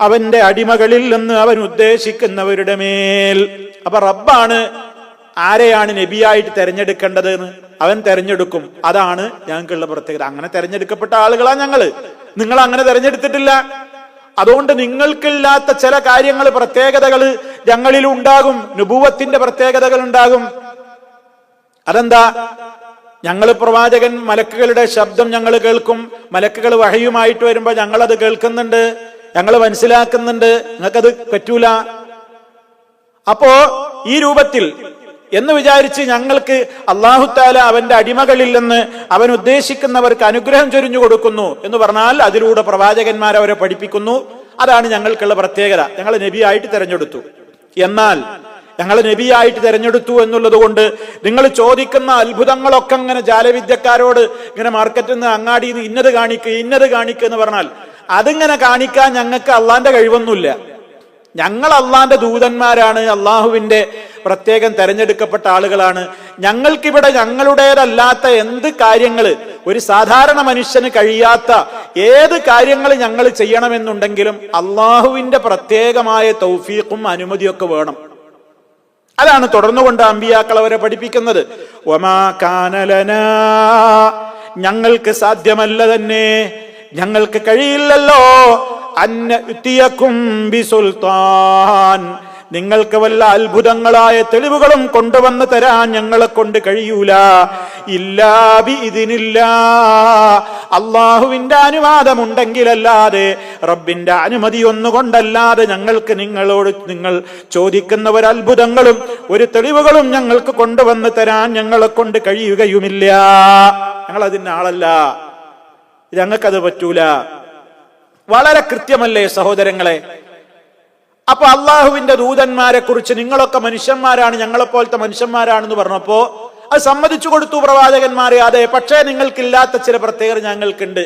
അവന്റെ അടിമകളിൽ നിന്ന് അവൻ ഉദ്ദേശിക്കുന്നവരുടെ മേൽ. അപ്പൊ റബ്ബാണ് ആരെയാണ് നബിയായിട്ട് തെരഞ്ഞെടുക്കേണ്ടത് എന്ന് അവൻ തെരഞ്ഞെടുക്കും. അതാണ് ഞങ്ങൾക്കുള്ള പ്രത്യേകത. അങ്ങനെ തെരഞ്ഞെടുക്കപ്പെട്ട ആളുകളാ ഞങ്ങള്. നിങ്ങൾ അങ്ങനെ തെരഞ്ഞെടുത്തിട്ടില്ല. അതുകൊണ്ട് നിങ്ങൾക്കില്ലാത്ത ചില കാര്യങ്ങൾ, പ്രത്യേകതകൾ ഞങ്ങളിൽ ഉണ്ടാകും. നുബുവത്തിന്റെ പ്രത്യേകതകൾ ഉണ്ടാകും. അതെന്താ? ഞങ്ങൾ പ്രവാചകൻ, മലക്കുകളുടെ ശബ്ദം ഞങ്ങൾ കേൾക്കും. മലക്കുകൾ വഹയുമായിട്ട് വരുമ്പോ ഞങ്ങളത് കേൾക്കുന്നുണ്ട്, ഞങ്ങൾ മനസ്സിലാക്കുന്നുണ്ട്. നിങ്ങൾക്കത് പറ്റൂല. അപ്പോ ഈ രൂപത്തിൽ എന്ന് വിചാരിച്ച് ഞങ്ങൾക്ക് അല്ലാഹു തആല അവന്റെ അടിമകളിൽ നിന്ന് അവൻ ഉദ്ദേശിക്കുന്നവർക്ക് അനുഗ്രഹം ചൊരിഞ്ഞു കൊടുക്കുന്നു എന്ന് പറഞ്ഞാൽ അതിലൂടെ പ്രവാചകന്മാർ അവരെ പഠിപ്പിക്കുന്നു. അതാണ് ഞങ്ങൾക്കുള്ള പ്രത്യേകത. ഞങ്ങൾ നബിയായിട്ട് തെരഞ്ഞെടുത്തു. എന്നാൽ ഞങ്ങൾ നബിയായിട്ട് തെരഞ്ഞെടുത്തു എന്നുള്ളത് കൊണ്ട് നിങ്ങൾ ചോദിക്കുന്ന അത്ഭുതങ്ങളൊക്കെ ഇങ്ങനെ ജാലവിദ്യക്കാരോട് ഇങ്ങനെ മാർക്കറ്റിൽ നിന്ന്, അങ്ങാടിയിൽ നിന്ന് ഇന്നത് കാണിക്കുക എന്ന് പറഞ്ഞാൽ അതിങ്ങനെ കാണിക്കാൻ ഞങ്ങൾക്ക് അള്ളാന്റെ കഴിവൊന്നുമില്ല. ഞങ്ങൾ അള്ളാന്റെ ദൂതന്മാരാണ്, അള്ളാഹുവിന്റെ പ്രത്യേകം തെരഞ്ഞെടുക്കപ്പെട്ട ആളുകളാണ്. ഞങ്ങൾക്കിവിടെ ഞങ്ങളുടേതല്ലാത്ത എന്ത് കാര്യങ്ങള്, ഒരു സാധാരണ മനുഷ്യന് കഴിയാത്ത ഏത് കാര്യങ്ങൾ ഞങ്ങൾ ചെയ്യണമെന്നുണ്ടെങ്കിലും അള്ളാഹുവിന്റെ പ്രത്യേകമായ തൗഫീഖും അനുമതിയൊക്കെ വേണം. അതാണ് തുടർന്നുകൊണ്ട് അമ്പിയാക്കൾ അവരെ പഠിപ്പിക്കുന്നത്. വമാ കാന ലനാ, ഞങ്ങൾക്ക് സാധ്യമല്ല തന്നെ, ഞങ്ങൾക്ക് കഴിയില്ലല്ലോ, അന്നഅതിയകും ബിസുൽത്താൻ, നിങ്ങൾക്ക് വല്ല അത്ഭുതങ്ങളായ തെളിവുകളും കൊണ്ടുവന്ന് തരാൻ ഞങ്ങളെ കൊണ്ട് കഴിയൂല. ഇല്ലാ ബിഇദ്നില്ലാ, അള്ളാഹുവിന്റെ അനുവാദമുണ്ടെങ്കിലല്ലാതെ, റബ്ബിന്റെ അനുമതി ഒന്നുകൊണ്ടല്ലാതെ ഞങ്ങൾക്ക് നിങ്ങൾ ചോദിക്കുന്ന ഒരു അത്ഭുതങ്ങളും ഒരു തെളിവുകളും ഞങ്ങൾക്ക് കൊണ്ടുവന്ന് തരാൻ ഞങ്ങളെ കൊണ്ട് കഴിയുകയുമില്ല. ഞങ്ങൾ അതിന്റെ ആളല്ല, ഞങ്ങൾക്കത് പറ്റൂല. വളരെ കൃത്യമല്ലേ സഹോദരങ്ങളെ? അപ്പൊ അള്ളാഹുവിന്റെ ദൂതന്മാരെ കുറിച്ച് നിങ്ങളൊക്കെ മനുഷ്യന്മാരാണ്, ഞങ്ങളെപ്പോലത്തെ മനുഷ്യന്മാരാണെന്ന് പറഞ്ഞപ്പോ അത് സമ്മതിച്ചു കൊടുത്തു പ്രവാചകന്മാരെ. അതെ, പക്ഷേ നിങ്ങൾക്കില്ലാത്ത ചില പ്രത്യേകത ഞങ്ങൾക്കുണ്ട്.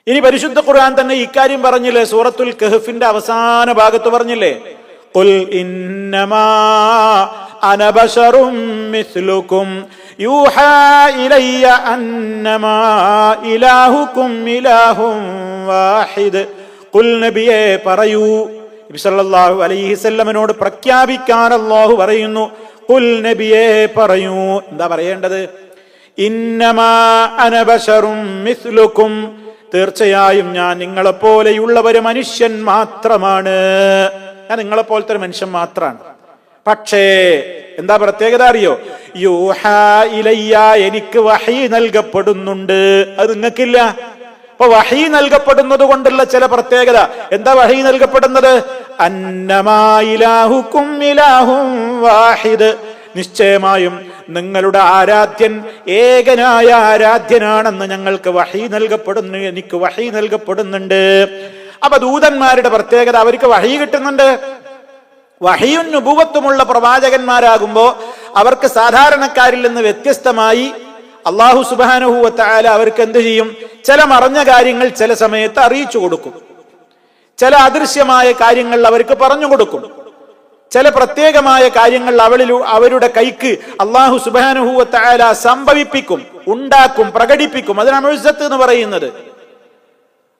ഇനി പരിശുദ്ധ ഖുർആൻ തന്നെ ഇക്കാര്യം പറഞ്ഞില്ലേ? സൂറത്തുൽ കഹ്ഫിന്റെ അവസാന ഭാഗത്ത് പറഞ്ഞില്ലേ, ഖുൽ ഇന്നമാ അന ബശറും മിസ്ലുക്കും യൂഹാ ഇലയ്യ അന്നമാ ഇലാഹുക്കും ഇലാഹും വാഹിദ്. ഖുൽ, നബിയെ പറയൂ, നബി സല്ലല്ലാഹു അലൈഹി വസല്ലമയോട് പ്രഖ്യാപിക്കാൻ അല്ലാഹു പറയുന്നു. ഖുൽ, നബിയെ പറയൂ. എന്താ പറയേണ്ടത്? ഇന്നമാ അന ബശറും മിസ്ലുക്കും, തീർച്ചയായും ഞാൻ നിങ്ങളെപ്പോലെയുള്ള ഒരു മനുഷ്യൻ മാത്രമാണ്. ഞാൻ നിങ്ങളെപ്പോലത്തെ ഒരു മനുഷ്യൻ മാത്രമാണ്. പക്ഷേ എന്താ പ്രത്യേകത അറിയോ? യൂഹാ ഇലയ്യ, എനിക്ക് വഹീ നൽകപ്പെടുന്നുണ്ട്. അത് നിങ്ങൾക്കില്ല. അപ്പൊ വഹീ നൽകപ്പെടുന്നത് കൊണ്ടുള്ള ചില പ്രത്യേകത എന്താ? വഹീ നൽകപ്പെടുന്നത് അന്നമാ ഇലാഹുക്കും ഇലാഹും വാഹിദ്, നിശ്ചയമായും നിങ്ങളുടെ ആരാധ്യൻ ഏകനായ ആരാധ്യനാണെന്ന് ഞങ്ങൾക്ക് വഹീ നൽകപ്പെടുന്നു, എനിക്ക് വഹീ നൽകപ്പെടുന്നുണ്ട്. അപ്പൊ ദൂതന്മാരുടെ പ്രത്യേകത, അവർക്ക് വഹീ കിട്ടുന്നുണ്ട്. വഹീയും നുബുവത്തുമുള്ള പ്രവാചകന്മാരാകുമ്പോ അവർക്ക് സാധാരണക്കാരിൽ നിന്ന് വ്യത്യസ്തമായി അല്ലാഹു സുബ്ഹാനഹു വ തആല അവർക്ക് എന്ത് ചെയ്യും? ചില മറഞ്ഞ കാര്യങ്ങൾ ചില സമയത്ത് അറിയിച്ചു കൊടുക്കും, ചില അദൃശ്യമായ കാര്യങ്ങൾ അവർക്ക് പറഞ്ഞു കൊടുക്കും, ചില പ്രത്യേകമായ കാര്യങ്ങൾ അവരുടെ കൈക്ക് അല്ലാഹു സുബ്ഹാനഹു വ തആല സംഭവിപ്പിക്കും, ഉണ്ടാക്കും, പ്രകടിപ്പിക്കും. അതിനാണ് മുഅ്ജിസത്ത് എന്ന് പറയുന്നത്.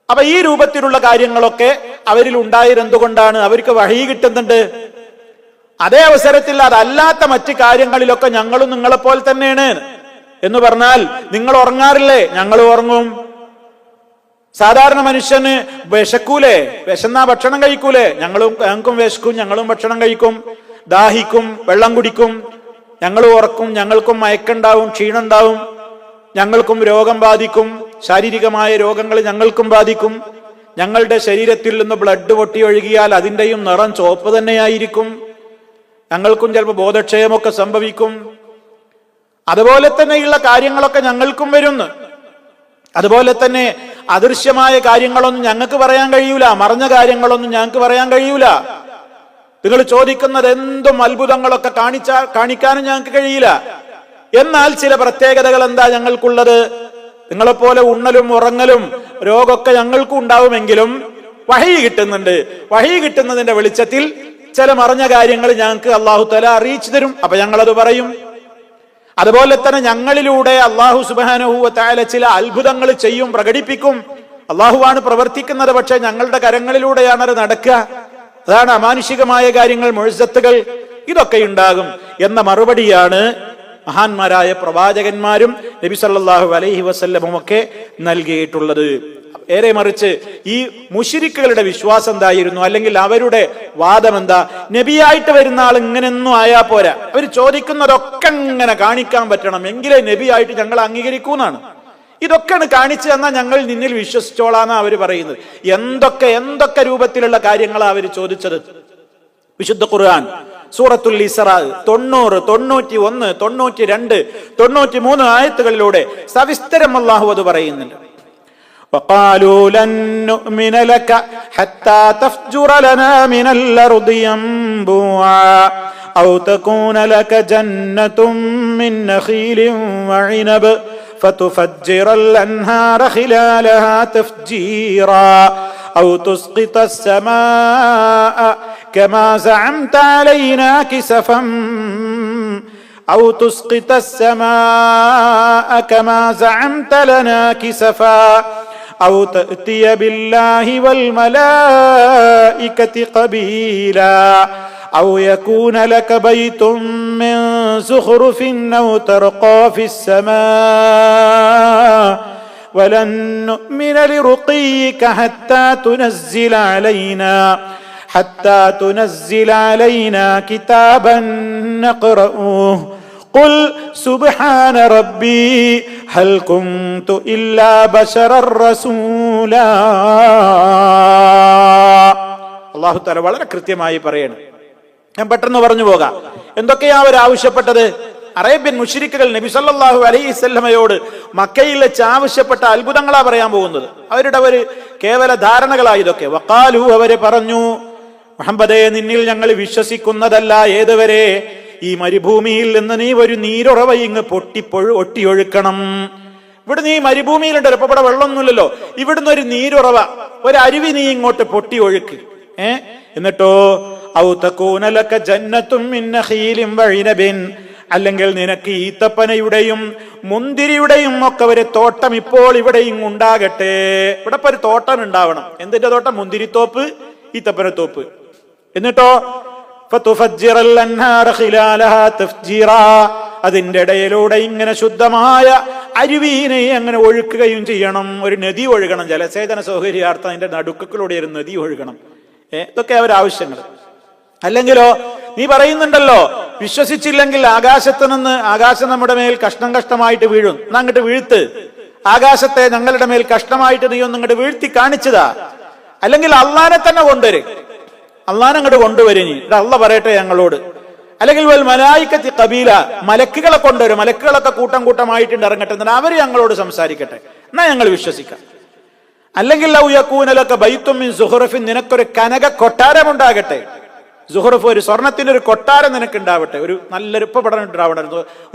അപ്പൊ ഈ രൂപത്തിലുള്ള കാര്യങ്ങളൊക്കെ അവരിൽ ഉണ്ടായിരുന്നുകൊണ്ടാണ് അവർക്ക് വഹീ കിട്ടുന്നുണ്ട്. അതേ അവസരത്തിൽ അതല്ലാത്ത മറ്റു കാര്യങ്ങളിലൊക്കെ ഞങ്ങളും നിങ്ങളെപ്പോലെ തന്നെയാണ് എന്ന് പറഞ്ഞാൽ, നിങ്ങൾ ഉറങ്ങാറില്ലേ? ഞങ്ങൾ ഉറങ്ങും. സാധാരണ മനുഷ്യന് വിശക്കൂലേ? വിശന്നാ ഭക്ഷണം കഴിക്കൂലേ? ഞങ്ങൾക്കും വിശക്കും, ഞങ്ങളും ഭക്ഷണം കഴിക്കും. ദാഹിക്കും, വെള്ളം കുടിക്കും. ഞങ്ങളും ഉറക്കും, ഞങ്ങൾക്കും മയക്കുണ്ടാവും, ക്ഷീണുണ്ടാവും, ഞങ്ങൾക്കും രോഗം ബാധിക്കും, ശാരീരികമായ രോഗങ്ങൾ ഞങ്ങൾക്കും ബാധിക്കും. ഞങ്ങളുടെ ശരീരത്തിൽ നിന്ന് ബ്ലഡ് പൊട്ടി ഒഴുകിയാൽ അതിൻ്റെയും നിറം ചുവപ്പ് തന്നെയായിരിക്കും. ഞങ്ങൾക്കും ചിലപ്പോൾ ബോധക്ഷയമൊക്കെ സംഭവിക്കും. അതുപോലെ തന്നെയുള്ള കാര്യങ്ങളൊക്കെ ഞങ്ങൾക്കും വരുന്നു. അതുപോലെ തന്നെ അദൃശ്യമായ കാര്യങ്ങളൊന്നും ഞങ്ങൾക്ക് പറയാൻ കഴിയൂല, മറഞ്ഞ കാര്യങ്ങളൊന്നും ഞങ്ങൾക്ക് പറയാൻ കഴിയൂല. നിങ്ങൾ ചോദിക്കുന്നത് എന്തും അത്ഭുതങ്ങളൊക്കെ കാണിക്കാനും ഞങ്ങൾക്ക് കഴിയില്ല. എന്നാൽ ചില പ്രത്യേകതകൾ എന്താ ഞങ്ങൾക്കുള്ളത്? നിങ്ങളെപ്പോലെ ഉണ്ണലും ഉറങ്ങലും രോഗമൊക്കെ ഞങ്ങൾക്കും ഉണ്ടാവുമെങ്കിലും വഹീ കിട്ടുന്നുണ്ട്. വഹീ കിട്ടുന്നതിന്റെ വെളിച്ചത്തിൽ ചില മറഞ്ഞ കാര്യങ്ങൾ ഞങ്ങൾക്ക് അല്ലാഹു തആല അറിയിച്ചു തരും. അപ്പൊ ഞങ്ങളത് പറയും. അതുപോലെ തന്നെ ഞങ്ങളിലൂടെ അല്ലാഹു സുബ്ഹാനഹു വ തആല ചില അത്ഭുതങ്ങൾ ചെയ്യും, പ്രകടിപ്പിക്കും. അല്ലാഹുവാണ് പ്രവർത്തിക്കുന്നത്, പക്ഷെ ഞങ്ങളുടെ കരങ്ങളിലൂടെയാണ് അത് നടക്കുക. അതാണ് അമാനുഷികമായ കാര്യങ്ങൾ, മുഅ്ജിസത്തുകൾ, ഇതൊക്കെ ഉണ്ടാകും എന്ന മറുപടിയാണ് മഹാന്മാരായ പ്രവാചകന്മാരും നബി സല്ലല്ലാഹു അലൈഹി വസല്ലമും ഒക്കെ നൽകിയിട്ടുള്ളത്. ഏറെ മറിച്ച് ഈ മുശ്രിക്കുകളുടെ വിശ്വാസം എന്തായിരുന്നു, അല്ലെങ്കിൽ അവരുടെ വാദം എന്താ? നബിയായിട്ട് വരുന്ന ആൾ ഇങ്ങനെയൊന്നും ആയാ പോരാ, അവർ ചോദിക്കുന്നതൊക്കെ ഇങ്ങനെ കാണിക്കാൻ പറ്റണം, എങ്കിലേ നബിയായിട്ട് ഞങ്ങൾ അംഗീകരിക്കൂന്നാണ്. ഇതൊക്കെയാണ് കാണിച്ചു തന്നാൽ ഞങ്ങൾ നിന്നിൽ വിശ്വസിച്ചോളാന്നാ അവർ പറയുന്നത്. എന്തൊക്കെ രൂപത്തിലുള്ള കാര്യങ്ങളാണ് അവർ ചോദിച്ചത്. വിശുദ്ധ ഖുർആൻ സൂറത്തുൽ ഇസ്റാ 90, 91, 92, 93 ആയത്തുകളിലൂടെ സവിസ്തരം അല്ലാഹു അത് പറയുന്നുണ്ട്. وقالوا لن نؤمن لك حتى تفجر لنا من الأرض ينبوعا أو تكون لك جنة من نخيل وعنب فتفجر الأنهار خلالها تفجيرا أو تسقط السماء كما زعمت علينا كسفا أو تسقط السماء كما زعمت لنا كسفا أو تأتي بالله والملائكة قبيلا أو يكون لك بيت من زخرف أو ترقى في السماء ولن نؤمن لرقيك حتى تنزل علينا كتابا نقرأه قل سبحان ربي هل كنت إلا بشرا رسولا. അല്ലാഹു തആല വളരെ കൃത്യമായി പറയണം. ഞാൻ പെട്ടെന്ന് പറഞ്ഞു പോകാം. എന്തൊക്കെയാ അവർ ആവശ്യപ്പെട്ടത്? അറേബ്യൻ മുശ്രിക്കുകൾ നബി സല്ലല്ലാഹു അലൈഹി വസല്ലമയോട് മക്കയിൽ വെച്ച് ആവശ്യപ്പെട്ട അത്ഭുതങ്ങളാ പറയാൻ പോകുന്നത്. അവരുടെ ഒരു കേവല ധാരണകളായി ഇതൊക്കെ. വഖാലു, അവരെ പറഞ്ഞു, മുഹമ്മദേ, നിന്നിൽ ഞങ്ങൾ വിശ്വസിക്കുന്നതല്ല. ഏതുവരെ? ഈ മരുഭൂമിയിൽ നിന്ന് നീ ഒരു നീരുറവ ഇങ്ങ് ഒട്ടിയൊഴുക്കണം. ഇവിടെ നീ മരുഭൂമിയിലുണ്ടല്ലോ, ഇപ്പൊ ഇവിടെ വെള്ളമൊന്നുമില്ലല്ലോ, ഇവിടുന്ന് ഒരു നീരുറവ, ഒരു അരുവി നീ ഇങ്ങോട്ട് പൊട്ടി ഒഴുക്ക്. എന്നിട്ടോ ഔ തകൂന ലക ജന്നത്തും മിൻ നഖീലിൻ വഇനബിൻ, അല്ലെങ്കിൽ നിനക്ക് ഈത്തപ്പനയുടെയും മുന്തിരിയുടെയും ഒക്കെ ഒരു തോട്ടം ഇപ്പോൾ ഇവിടെയും ഉണ്ടാകട്ടെ. ഇവിടെ ഇപ്പൊ ഒരു തോട്ടം ഉണ്ടാവണം. എന്തിന്റെ തോട്ടം? മുന്തിരിത്തോപ്പ്, ഈത്തപ്പനത്തോപ്പ്. എന്നിട്ടോ അതിന്റെ ഇടയിലൂടെ ഇങ്ങനെ ശുദ്ധമായ അരുവീനെ അങ്ങനെ ഒഴുക്കുകയും ചെയ്യണം. ഒരു നദി ഒഴുകണം, ജലസേചന സൗകര്യാർത്ഥം അതിന്റെ നടുക്കിലൂടെ ഒരു നദി ഒഴുകണം. ഇതൊക്കെ അവരാവശ്യങ്ങൾ. അല്ലെങ്കിലോ നീ പറയുന്നുണ്ടല്ലോ, വിശ്വസിച്ചില്ലെങ്കിൽ ആകാശത്ത് നിന്ന്, ആകാശം നമ്മുടെ മേൽ കഷ്ടമായിട്ട് വീഴും, എന്നാ അങ്ങോട്ട് വീഴ്ത്ത്. ആകാശത്തെ ഞങ്ങളുടെ മേൽ കഷ്ടമായിട്ട് നീ ഒന്നും ഇങ്ങോട്ട് വീഴ്ത്തി കാണിച്ചതാ. അല്ലെങ്കിൽ അള്ളാനെ തന്നെ കൊണ്ടുവരും, അള്ളാനെ അങ്ങോട്ട് കൊണ്ടുവരും. അള്ള പറയട്ടെ ഞങ്ങളോട്. അല്ലെങ്കിൽ വൽ മലായികത്തി ഖബീല, മലക്കുകളെ കൊണ്ടുവരും, മലക്കുകളൊക്കെ കൂട്ടം കൂട്ടമായിട്ടുണ്ട് ഇറങ്ങട്ടെ, എന്നിട്ട് അവർ ഞങ്ങളോട് സംസാരിക്കട്ടെ, എന്നാ ഞങ്ങൾ വിശ്വസിക്കാം. അല്ലെങ്കിൽ ലൗ യകൂന ലക ബൈത്തും മിൻ സുഖ്റഫിൻ, നിനക്കൊരു കനക കൊട്ടാരം ഉണ്ടാകട്ടെ. സുഹ്റഫ്, ഒരു സ്വർണത്തിന്റെ ഒരു കൊട്ടാരം നിനക്ക് ഉണ്ടാവട്ടെ. ഒരു നല്ലൊരു ഇപ്പൊ പഠനം ഉണ്ടാവണം,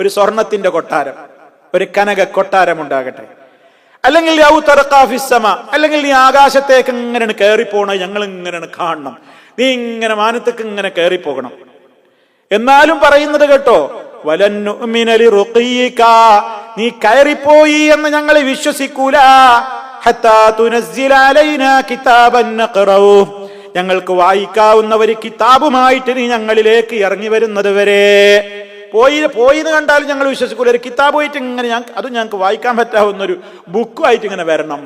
ഒരു സ്വർണത്തിന്റെ കൊട്ടാരം, ഒരു കനക കൊട്ടാരം ഉണ്ടാകട്ടെ. അല്ലെങ്കിൽ യൗ തർഖാ ഫിസ്സമ, അല്ലെങ്കിൽ നീ ആകാശത്തേക്ക് ഇങ്ങനെ കയറിപ്പോണം, ഞങ്ങൾ ഇങ്ങനെ കാണണം, നീ ഇങ്ങനെ മാനത്തേക്ക് ഇങ്ങനെ കയറിപ്പോകണം. എന്നാലും പറയുന്നത് കേട്ടോ, വലൻ നുഅ്മിന ലിറുഖീക, നീ കയറിപ്പോയി എന്ന് ഞങ്ങൾ വിശ്വസിക്കൂല. ഹത്താ തുനസ്സില അലൈനാ കിതാബൻ നഖറഉ, ഞങ്ങൾക്ക് വായിക്കാവുന്ന ഒരു കിതാബുമായിട്ട് നീ ഞങ്ങളിലേക്ക് ഇറങ്ങി വരുന്നത് വരെ. പോയിന്ന് കണ്ടാലും ഞങ്ങൾ വിശ്വസിക്കൂല. ഒരു കിതാബുമായിട്ട് ഇങ്ങനെ അതും ഞങ്ങൾക്ക് വായിക്കാൻ പറ്റാവുന്ന ഒരു ബുക്കുമായിട്ട് ഇങ്ങനെ വരണം.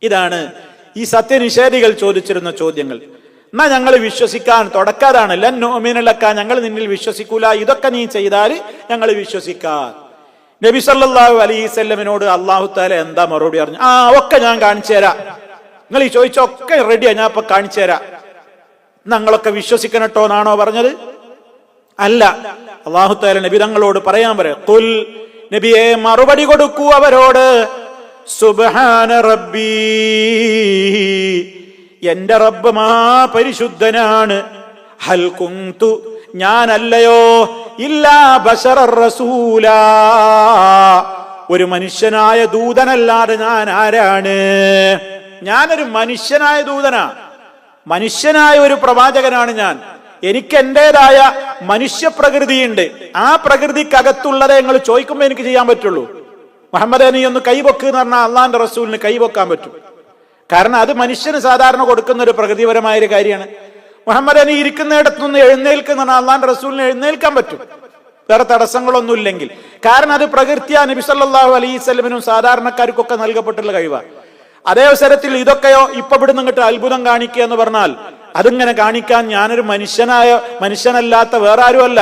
ഇതാണ് ഈ സത്യനിഷേധികൾ ചോദിച്ചിരുന്ന ചോദ്യങ്ങൾ. എന്നാ ഞങ്ങൾ വിശ്വസിക്കാൻ തുടക്കാതാണ്. ലൻ നുഅ്മിന ലക, ഞങ്ങൾ നിന്നിൽ വിശ്വസിക്കൂല, ഇതൊക്കെ നീ ചെയ്താൽ ഞങ്ങൾ വിശ്വസിക്കാം. നബി സല്ലല്ലാഹു അലൈഹി വസല്ലമിനോട് അല്ലാഹു തആല എന്താ മറുപടി പറഞ്ഞു? ഒക്കെ ഞാൻ കാണിച്ചു തരാം, നിങ്ങൾ ഈ ചോദിച്ചൊക്കെ റെഡിയാ, ഞാൻ ഇപ്പൊ കാണിച്ചു തരാം, ഞങ്ങളൊക്കെ വിശ്വസിക്കണട്ടോ എന്നാണോ പറഞ്ഞത്? അല്ല. അല്ലാഹു തആല നബി തങ്ങളോട് പറയാൻ പറയാം, ഖുൽ, നബിയെ മറുപടി കൊടുക്കൂ അവരോട്, സുബ്ഹാന റബ്ബി, എന്റെ റബ്ബ് പരിശുദ്ധനാണ്, ഹൽ കുന്തു, ഞാനല്ലയോ, ഇല്ലാ ബശറർ റസൂലാ, ഒരു മനുഷ്യനായ ദൂതനല്ലാതെ ഞാൻ ആരാണ്? ഞാനൊരു മനുഷ്യനായ ദൂതനാ, മനുഷ്യനായ ഒരു പ്രവാചകനാണ് ഞാൻ. എനിക്ക് എന്റേതായ മനുഷ്യ പ്രകൃതിയുണ്ട്. ആ പ്രകൃതിക്കകത്തുള്ളതേ നിങ്ങൾ ചോദിക്കുമ്പോൾ എനിക്ക് ചെയ്യാൻ പറ്റുള്ളൂ. മുഹമ്മദ് നീ ഒന്ന് കൈപൊക്ക് എന്ന് പറഞ്ഞാൽ അള്ളാന്റെ റസൂലിന് കൈപൊക്കാൻ പറ്റും. കാരണം അത് മനുഷ്യന് സാധാരണ കൊടുക്കുന്ന ഒരു പ്രകൃതിപരമായ ഒരു കാര്യമാണ്. മുഹമ്മദ് നീ ഇരിക്കുന്നിടത്തുനിന്ന് എഴുന്നേൽക്കുന്ന പറഞ്ഞാൽ അള്ളാന്റെ റസൂലിന് എഴുന്നേൽക്കാൻ പറ്റും, വേറെ തടസ്സങ്ങളൊന്നും ഇല്ലെങ്കിൽ. കാരണം അത് പ്രകൃതിയാ നബി സല്ലല്ലാഹു അലൈഹി വസല്ലമിനും സാധാരണക്കാർക്കൊക്കെ നൽകപ്പെട്ടുള്ള കഴിവാണ്. അതേ അവസരത്തിൽ ഇതൊക്കെയോ ഇപ്പൊ ഇവിടുന്ന് ഇങ്ങോട്ട് അത്ഭുതം കാണിക്കുക എന്ന് പറഞ്ഞാൽ അതിങ്ങനെ കാണിക്കാൻ ഞാനൊരു മനുഷ്യനല്ലാത്ത വേറെ ആരുമല്ല,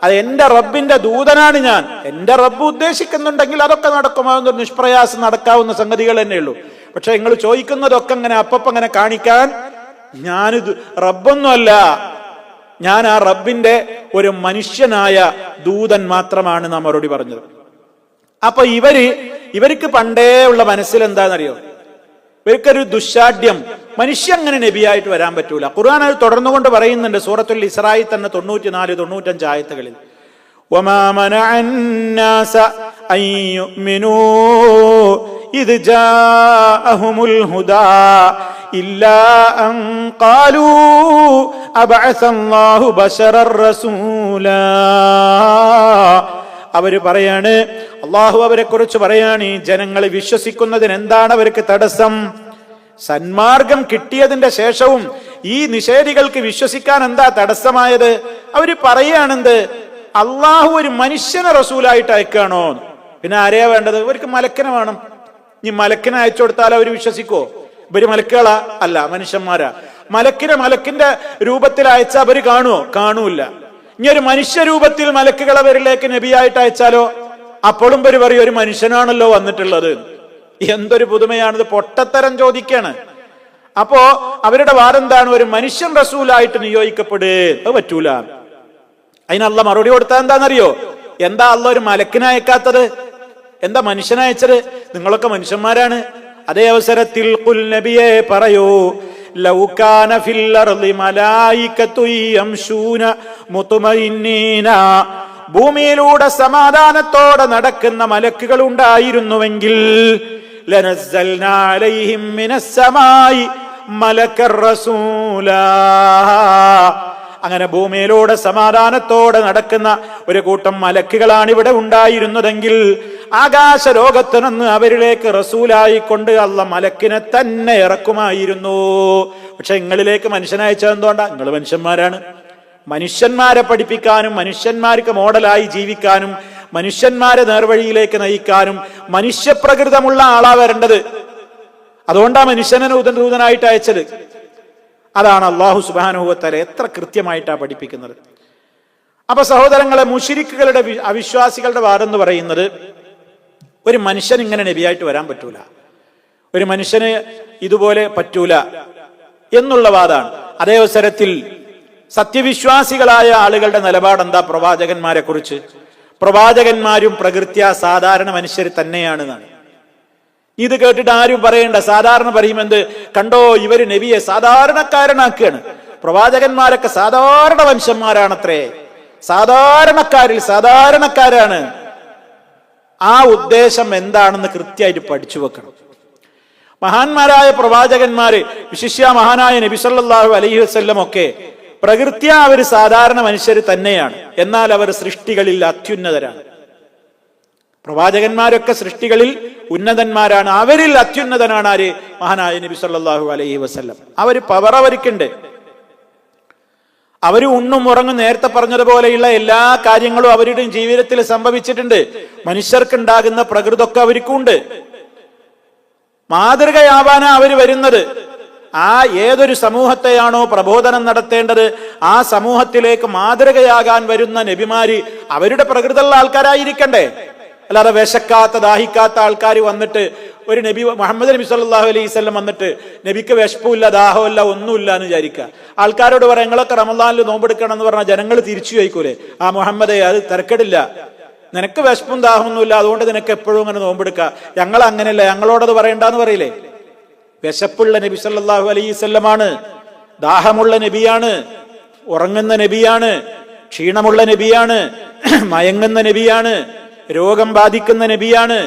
അത് എന്റെ റബ്ബിന്റെ ദൂതനാണ് ഞാൻ. എന്റെ റബ്ബ് ഉദ്ദേശിക്കുന്നുണ്ടെങ്കിൽ അതൊക്കെ നടക്കുമാകുന്ന നിഷ്പ്രയാസം നടക്കാവുന്ന സംഗതികൾ തന്നെയുള്ളൂ. പക്ഷെ നിങ്ങൾ ചോദിക്കുന്നതൊക്കെ അങ്ങനെ അങ്ങനെ കാണിക്കാൻ ഞാനിത് റബ്ബൊന്നുമല്ല, ഞാൻ ആ റബ്ബിന്റെ ഒരു മനുഷ്യനായ ദൂതൻ മാത്രമാണ് നാം മറുപടി പറഞ്ഞത്. അപ്പൊ ഇവർക്ക് പണ്ടേ ഉള്ള മനസ്സിൽ എന്താണെന്നറിയോ? ഇവർക്കൊരു ദുശാഠ്യം, മനുഷ്യ അങ്ങനെ നബിയായിട്ട് വരാൻ പറ്റൂല. ഖുർആൻ അത് തുടർന്നുകൊണ്ട് പറയുന്നുണ്ട് സൂറത്തുൽ ഇസ്രായിൽ തന്നെ 94-95 ആയത്തുകളിൽ, വമാ മനഅന്നാസ അൻ യുഅ്മിനൂ ഇദ് ജാഅഹുമുൽ ഹുദാ ഇല്ലാ അൻ ഖാലൂ അബഅസല്ലാഹു ബശറർ റസൂലാ. അവര് പറയാണ്, അള്ളാഹു അവരെ കുറിച്ച് പറയാണ്, ഈ ജനങ്ങൾ വിശ്വസിക്കുന്നതിന് എന്താണ് അവർക്ക് തടസ്സം? സന്മാർഗം കിട്ടിയതിന്റെ ശേഷവും ഈ നിഷേധികൾക്ക് വിശ്വസിക്കാൻ എന്താ തടസ്സമായത്? അവര് പറയാണെന്ത്, അള്ളാഹു ഒരു മനുഷ്യനെ റസൂലായിട്ട് അയക്കാണോ? പിന്നെ ആരെയാ വേണ്ടത്? അവർക്ക് മലക്കിനെ വേണം. ഈ മലക്കിനെ അയച്ചു കൊടുത്താൽ അവർ വിശ്വസിക്കോ? ഇവര് മലക്കുകളാ? അല്ല, മനുഷ്യന്മാരാ. മലക്കിന്റെ രൂപത്തിൽ അയച്ച അവര് കാണുമോ? കാണൂല. ഇനി ഒരു മനുഷ്യ രൂപത്തിൽ മലക്കുകളെ അവരിലേക്ക് നബിയായിട്ട് അയച്ചാലോ? അപ്പോഴും ഇവര് പറയും ഒരു മനുഷ്യനാണല്ലോ വന്നിട്ടുള്ളത്. എന്തൊരു പുതുമയാണിത്! പൊട്ടത്തരം ചോദിക്കാണ്. അപ്പോ അവരുടെ വാദെന്താണ്? ഒരു മനുഷ്യൻ റസൂലായിട്ട് നിയോഗിക്കപ്പെടേ, അത് പറ്റൂല. അതിന് അള്ളാഹ് മറുപടി കൊടുത്താൽ എന്താണെന്നറിയോ? എന്താ അള്ളാഹ് ഒരു മലക്കിനെ അയക്കാത്തത്? എന്താ മനുഷ്യനെ അയച്ചത്? നിങ്ങളൊക്കെ മനുഷ്യന്മാരാണ്. അതേ അവസരത്തിൽ ഖുൽ, നബിയെ പറയൂ, ലൗ കാന ഫിൽ അർളി മലായികതു യംശൂന മുത്മഇന്നീന, ഭൂമിയിലൂടെ സമാധാനത്തോടെ നടക്കുന്ന മലക്കുകൾ ഉണ്ടായിരുന്നുവെങ്കിൽ, ലനസ്സൽനാ അലൈഹിം മിനസ് സമായി മലക്കർ റസൂലാ, അങ്ങനെ ഭൂമിയിലൂടെ സമാധാനത്തോടെ നടക്കുന്ന ഒരു കൂട്ടം മലക്കുകളാണ് ഇവിടെ ഉണ്ടായിരുന്നതെങ്കിൽ ആകാശ ലോകത്ത് നിന്ന് അവരിലേക്ക് റസൂലായിക്കൊണ്ട് അള്ളാഹ് മലക്കിനെ തന്നെ ഇറക്കുമായിരുന്നു. പക്ഷെ നിങ്ങളിലേക്ക് മനുഷ്യനയച്ചത് എന്തുകൊണ്ടാ? നിങ്ങൾ മനുഷ്യന്മാരാണ്. മനുഷ്യന്മാരെ പഠിപ്പിക്കാനും മനുഷ്യന്മാർക്ക് മോഡലായി ജീവിക്കാനും മനുഷ്യന്മാരെ നേർവഴിയിലേക്ക് നയിക്കാനും മനുഷ്യപ്രകൃതമുള്ള ആളാ വരേണ്ടത്. അതുകൊണ്ടാ മനുഷ്യനെ ദൂതനായിട്ട് അയച്ചത്. അതാണ് അല്ലാഹു സുബ്ഹാനഹു വ തആല എത്ര കൃത്യമായിട്ടാ പഠിപ്പിക്കുന്നത്. അപ്പൊ സഹോദരങ്ങളെ, മുശ്രിക്കുകളുടെ അവിശ്വാസികളുടെ വാദം എന്ന് പറയുന്നത് ഒരു മനുഷ്യൻ ഇങ്ങനെ നബിയായിട്ട് വരാൻ പറ്റൂല, ഒരു മനുഷ്യന് ഇതുപോലെ പറ്റൂല എന്നുള്ള വാദമാണ്. അതേ അവസരത്തിൽ സത്യവിശ്വാസികളായ ആളുകളുടെ നിലപാടെന്താ പ്രവാചകന്മാരെ കുറിച്ച്? പ്രവാചകന്മാരും പ്രകൃത്യാ സാധാരണ മനുഷ്യർ തന്നെയാണെന്നാണ്. ഇത് കേട്ടിട്ട് ആരും പറയേണ്ട. സാധാരണ പറയുമെന്ത്, കണ്ടോ ഇവര് നബിയെ സാധാരണക്കാരനാക്കുകയാണ്. പ്രവാചകന്മാരൊക്കെ സാധാരണ വംശന്മാരാണത്രേ, സാധാരണക്കാരിൽ സാധാരണക്കാരാണ്. ആ ഉദ്ദേശം എന്താണെന്ന് കൃത്യമായിട്ട് പഠിച്ചു വെക്കണം. മഹാന്മാരായ പ്രവാചകന്മാര്, വിശിഷ്യ മഹാനായ നബി സല്ലല്ലാഹു അലൈഹി വസല്ലം ഒക്കെ പ്രകൃത്യാ അവർ സാധാരണ മനുഷ്യർ തന്നെയാണ്. എന്നാൽ അവർ സൃഷ്ടികളിൽ അത്യുന്നതരാണ്. പ്രവാചകന്മാരൊക്കെ സൃഷ്ടികളിൽ ഉന്നതന്മാരാണ്. അവരിൽ അത്യുന്നതനാണ് ആര്? മഹാനായ നബി സല്ലല്ലാഹു അലൈഹി വസല്ലം. അവര് പവർ അവർക്കുണ്ട്. അവര് ഉണ്ണും ഉറങ്ങും, നേരത്തെ പറഞ്ഞതുപോലെയുള്ള എല്ലാ കാര്യങ്ങളും അവരുടെ ജീവിതത്തിൽ സംഭവിച്ചിട്ടുണ്ട്. മനുഷ്യർക്കുണ്ടാകുന്ന പ്രകൃതൊക്കെ അവർക്കുണ്ട്. മാതൃകയാവാനാ അവര് വരുന്നത്. ആ ഏതൊരു സമൂഹത്തെയാണോ പ്രബോധനം നടത്തേണ്ടത്, ആ സമൂഹത്തിലേക്ക് മാതൃകയാകാൻ വരുന്ന നബിമാര് അവരുടെ പ്രകൃതിയുള്ള ആൾക്കാരായിരിക്കണ്ടേ? അല്ലാതെ വിശക്കാത്ത ദാഹിക്കാത്ത ആൾക്കാർ വന്നിട്ട്, ഒരു നബി മുഹമ്മദ് നബി സല്ലല്ലാഹു അലൈഹി വസല്ലം വന്നിട്ട് നബിക്ക് വിശപ്പില്ല ദാഹമില്ല ഒന്നുമില്ല എന്ന് വിചാരിക്കുക. ആൾക്കാരോട് പറയാം നിങ്ങളൊക്കെ റമദാനിൽ നോമ്പെടുക്കണം എന്ന് പറഞ്ഞാൽ ജനങ്ങൾ തിരിച്ചു ചോദിക്കൂലേ, ആ മുഹമ്മദേ അത് തിരക്കടില്ല, നിനക്ക് വിശപ്പും ദാഹമൊന്നുമില്ല, അതുകൊണ്ട് നിനക്ക് എപ്പോഴും അങ്ങനെ നോമ്പെടുക്കുക, ഞങ്ങൾ അങ്ങനെയല്ല, ഞങ്ങളോടത് പറയണ്ടെന്ന് പറയില്ലേ? വിശപ്പുള്ള നബി സല്ലല്ലാഹു അലൈഹി വസല്ലമാണ്, ദാഹമുള്ള നബിയാണ്, ഉറങ്ങുന്ന നബിയാണ്, ക്ഷീണമുള്ള നബിയാണ്, മയങ്ങുന്ന നബിയാണ്, രോഗം ബാധിക്കുന്ന നബിയാണ്,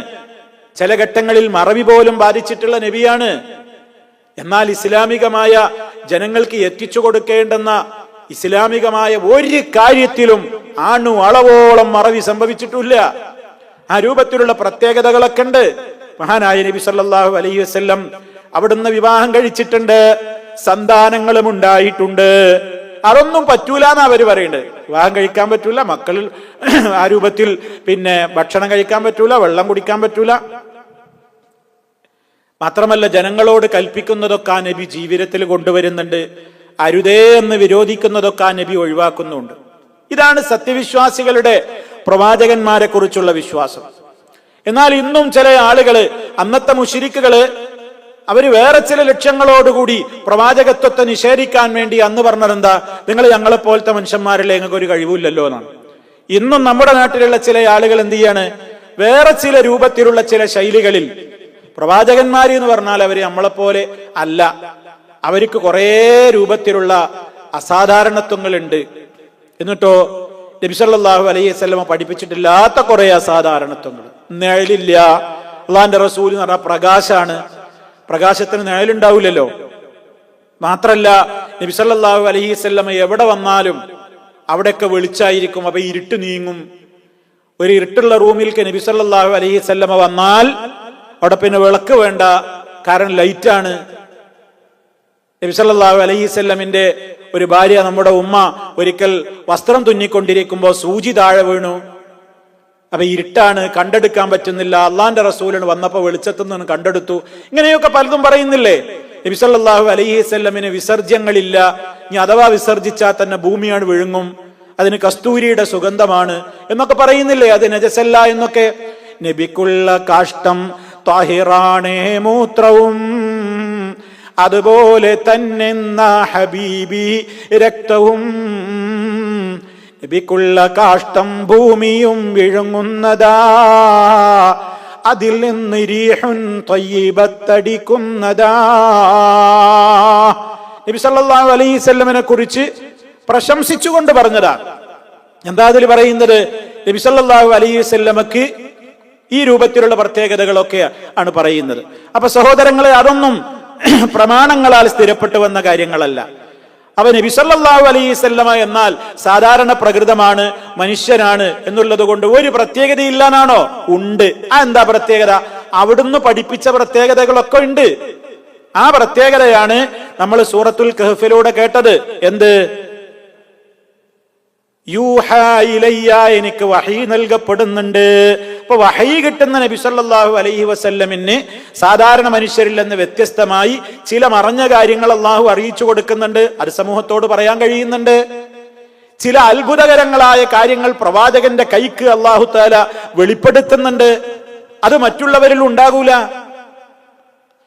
ചില ഘട്ടങ്ങളിൽ മറവി പോലും ബാധിച്ചിട്ടുള്ള നബിയാണ്. എന്നാൽ ഇസ്ലാമികമായ ജനങ്ങൾക്ക് എത്തിച്ചു കൊടുക്കേണ്ടെന്ന ഇസ്ലാമികമായ ഒരു കാര്യത്തിലും ആണു അളവോളം മറവി സംഭവിച്ചിട്ടില്ല. ആ രൂപത്തിലുള്ള പ്രത്യേകതകളൊക്കെ ഉണ്ട്. മഹാനായ നബി സല്ലല്ലാഹു അലൈഹി വസല്ലം അവിടുന്ന് വിവാഹം കഴിച്ചിട്ടുണ്ട്, സന്താനങ്ങളും ഉണ്ടായിട്ടുണ്ട്. അതൊന്നും പറ്റൂല എന്നാ അവര് പറയുന്നത്. വിവാഹം കഴിക്കാൻ പറ്റൂല, മക്കൾ ആ രൂപത്തിൽ പിന്നെ ഭക്ഷണം കഴിക്കാൻ പറ്റൂല, വെള്ളം കുടിക്കാൻ പറ്റൂല. മാത്രമല്ല ജനങ്ങളോട് കൽപ്പിക്കുന്നതൊക്കെ ആ നബി ജീവിതത്തിൽ കൊണ്ടുവരുന്നുണ്ട്, അരുതേ എന്ന് വിരോധിക്കുന്നതൊക്കെ ആ നബി ഒഴിവാക്കുന്നുണ്ട്. ഇതാണ് സത്യവിശ്വാസികളുടെ പ്രവാചകന്മാരെ കുറിച്ചുള്ള വിശ്വാസം. എന്നാൽ ഇന്നും ചില ആളുകള്, അന്നത്തെ മുശ്രിക്കുകള്, അവര് വേറെ ചില ലക്ഷ്യങ്ങളോടുകൂടി പ്രവാചകത്വത്തെ നിഷേധിക്കാൻ വേണ്ടി അന്ന് പറഞ്ഞതെന്താ, നിങ്ങൾ ഞങ്ങളെ പോലത്തെ മനുഷ്യന്മാരല്ലേ, നിങ്ങൾക്ക് ഒരു കഴിവില്ലല്ലോ എന്നാണ്. ഇന്നും നമ്മുടെ നാട്ടിലുള്ള ചില ആളുകൾ എന്ത് ചെയ്യാണ്, വേറെ ചില രൂപത്തിലുള്ള ചില ശൈലികളിൽ പ്രവാചകന്മാര് എന്ന് പറഞ്ഞാൽ അവര് നമ്മളെപ്പോലെ അല്ല, അവർക്ക് കുറെ രൂപത്തിലുള്ള അസാധാരണത്വങ്ങളുണ്ട്. എന്നിട്ടോ നബി സല്ലല്ലാഹു അലൈഹി വസല്ലം പഠിപ്പിച്ചിട്ടില്ലാത്ത കുറെ അസാധാരണത്വങ്ങൾ. നിഴലില്ല, അള്ളാന്റെ റസൂൽ എന്ന് പറഞ്ഞാൽ പ്രകാശാണ്, പ്രകാശത്തിന് നിഴലുണ്ടാവില്ലല്ലോ. മാത്രല്ല നബി സല്ലല്ലാഹു അലൈഹി വസല്ലം എവിടെ വന്നാലും അവിടെയൊക്കെ വെളിച്ചായിരിക്കും, അപ്പൊ ഇരുട്ട് നീങ്ങും. ഒരു ഇരുട്ടുള്ള റൂമിലേക്ക് നബി സല്ലല്ലാഹു അലൈഹി വസല്ലം വന്നാൽ അവിടെ പിന്നെ വിളക്ക് വേണ്ട, കാരണം ലൈറ്റാണ്. നബി സല്ലല്ലാഹു അലൈഹി വസല്ലമിന്റെ ഒരു ഭാര്യ, നമ്മുടെ ഉമ്മ, ഒരിക്കൽ വസ്ത്രം തുന്നിക്കൊണ്ടിരിക്കുമ്പോൾ സൂചി താഴെ വീണു. അപ്പൊ ഇരുട്ടാണ്, കണ്ടെടുക്കാൻ പറ്റുന്നില്ല. അള്ളാന്റെ റസൂലിന് വന്നപ്പോ വെളിച്ചത്തു നിന്ന് കണ്ടെടുത്തു. ഇങ്ങനെയൊക്കെ പലതും പറയുന്നില്ലേ. നബി സല്ലല്ലാഹു അലൈഹി വസല്ലമിന് വിസർജ്യങ്ങളില്ല, ഇനി അഥവാ വിസർജിച്ചാൽ തന്നെ ഭൂമിയാണ് വിഴുങ്ങും, അതിന് കസ്തൂരിയുടെ സുഗന്ധമാണ് എന്നൊക്കെ പറയുന്നില്ലേ, അത് നജസല്ല എന്നൊക്കെ. നബിക്കുള്ള കാഷ്ടം താഹിറാണേ മൂത്രവും, അതുപോലെ തന്നെ ഹബീബി രക്തവും. നബിക്കുള്ള കാഷ്ടം ഭൂമിയും വിഴുങ്ങുന്നതാ, അതിൽ നിന്ന് രീഹുൻ ത്വയ്യിബത്തടിക്കുന്നതാ. നബി സല്ലല്ലാഹു അലൈഹി വസല്ലമിനെ കുറിച്ച് പ്രശംസിച്ചുകൊണ്ട് പറഞ്ഞതാ. എന്താ അതിൽ പറയുന്നത്? നബി സല്ലല്ലാഹു അലൈഹി വസല്ലമക്ക് ഈ രൂപത്തിലുള്ള പ്രത്യേകതകളൊക്കെ ആണ് പറയുന്നത്. അപ്പൊ സഹോദരങ്ങളെ, അതൊന്നും പ്രമാണങ്ങളാൽ സ്ഥിരപ്പെട്ടു വന്ന കാര്യങ്ങളല്ല. അവ നബി സല്ലല്ലാഹു അലൈഹി വസല്ലമ എന്നാൽ സാധാരണ പ്രകൃതമാണ്, മനുഷ്യനാണ് എന്നുള്ളത് കൊണ്ട് ഒരു പ്രത്യേകതയില്ലാന്നാണോ? ഉണ്ട്. ആ എന്താ പ്രത്യേകത? അവിടുന്ന് പഠിപ്പിച്ച പ്രത്യേകതകളൊക്കെ ഉണ്ട്. ആ പ്രത്യേകതയാണ് നമ്മൾ സൂറത്തുൽ കഹ്ഫിലൂടെ കേട്ടത്. എന്ത്? യൂഹാ ഇലയ്യ, എനിക്ക് വഹീ നൽകപ്പെടുന്നുണ്ട്. അപ്പൊ വഹീ കിട്ടുന്ന നബി സല്ലല്ലാഹു അലൈഹി വസല്ലമിന് സാധാരണ മനുഷ്യരിൽ നിന്ന് വ്യത്യസ്തമായി ചില മറഞ്ഞ കാര്യങ്ങൾ അള്ളാഹു അറിയിച്ചു കൊടുക്കുന്നുണ്ട്, അത് സമൂഹത്തോട് പറയാൻ കഴിയുന്നുണ്ട്. ചില അത്ഭുതകരങ്ങളായ കാര്യങ്ങൾ പ്രവാചകന്റെ കൈക്ക് അള്ളാഹു തആല വെളിപ്പെടുത്തുന്നുണ്ട്, അത് മറ്റുള്ളവരിൽ ഉണ്ടാകൂല.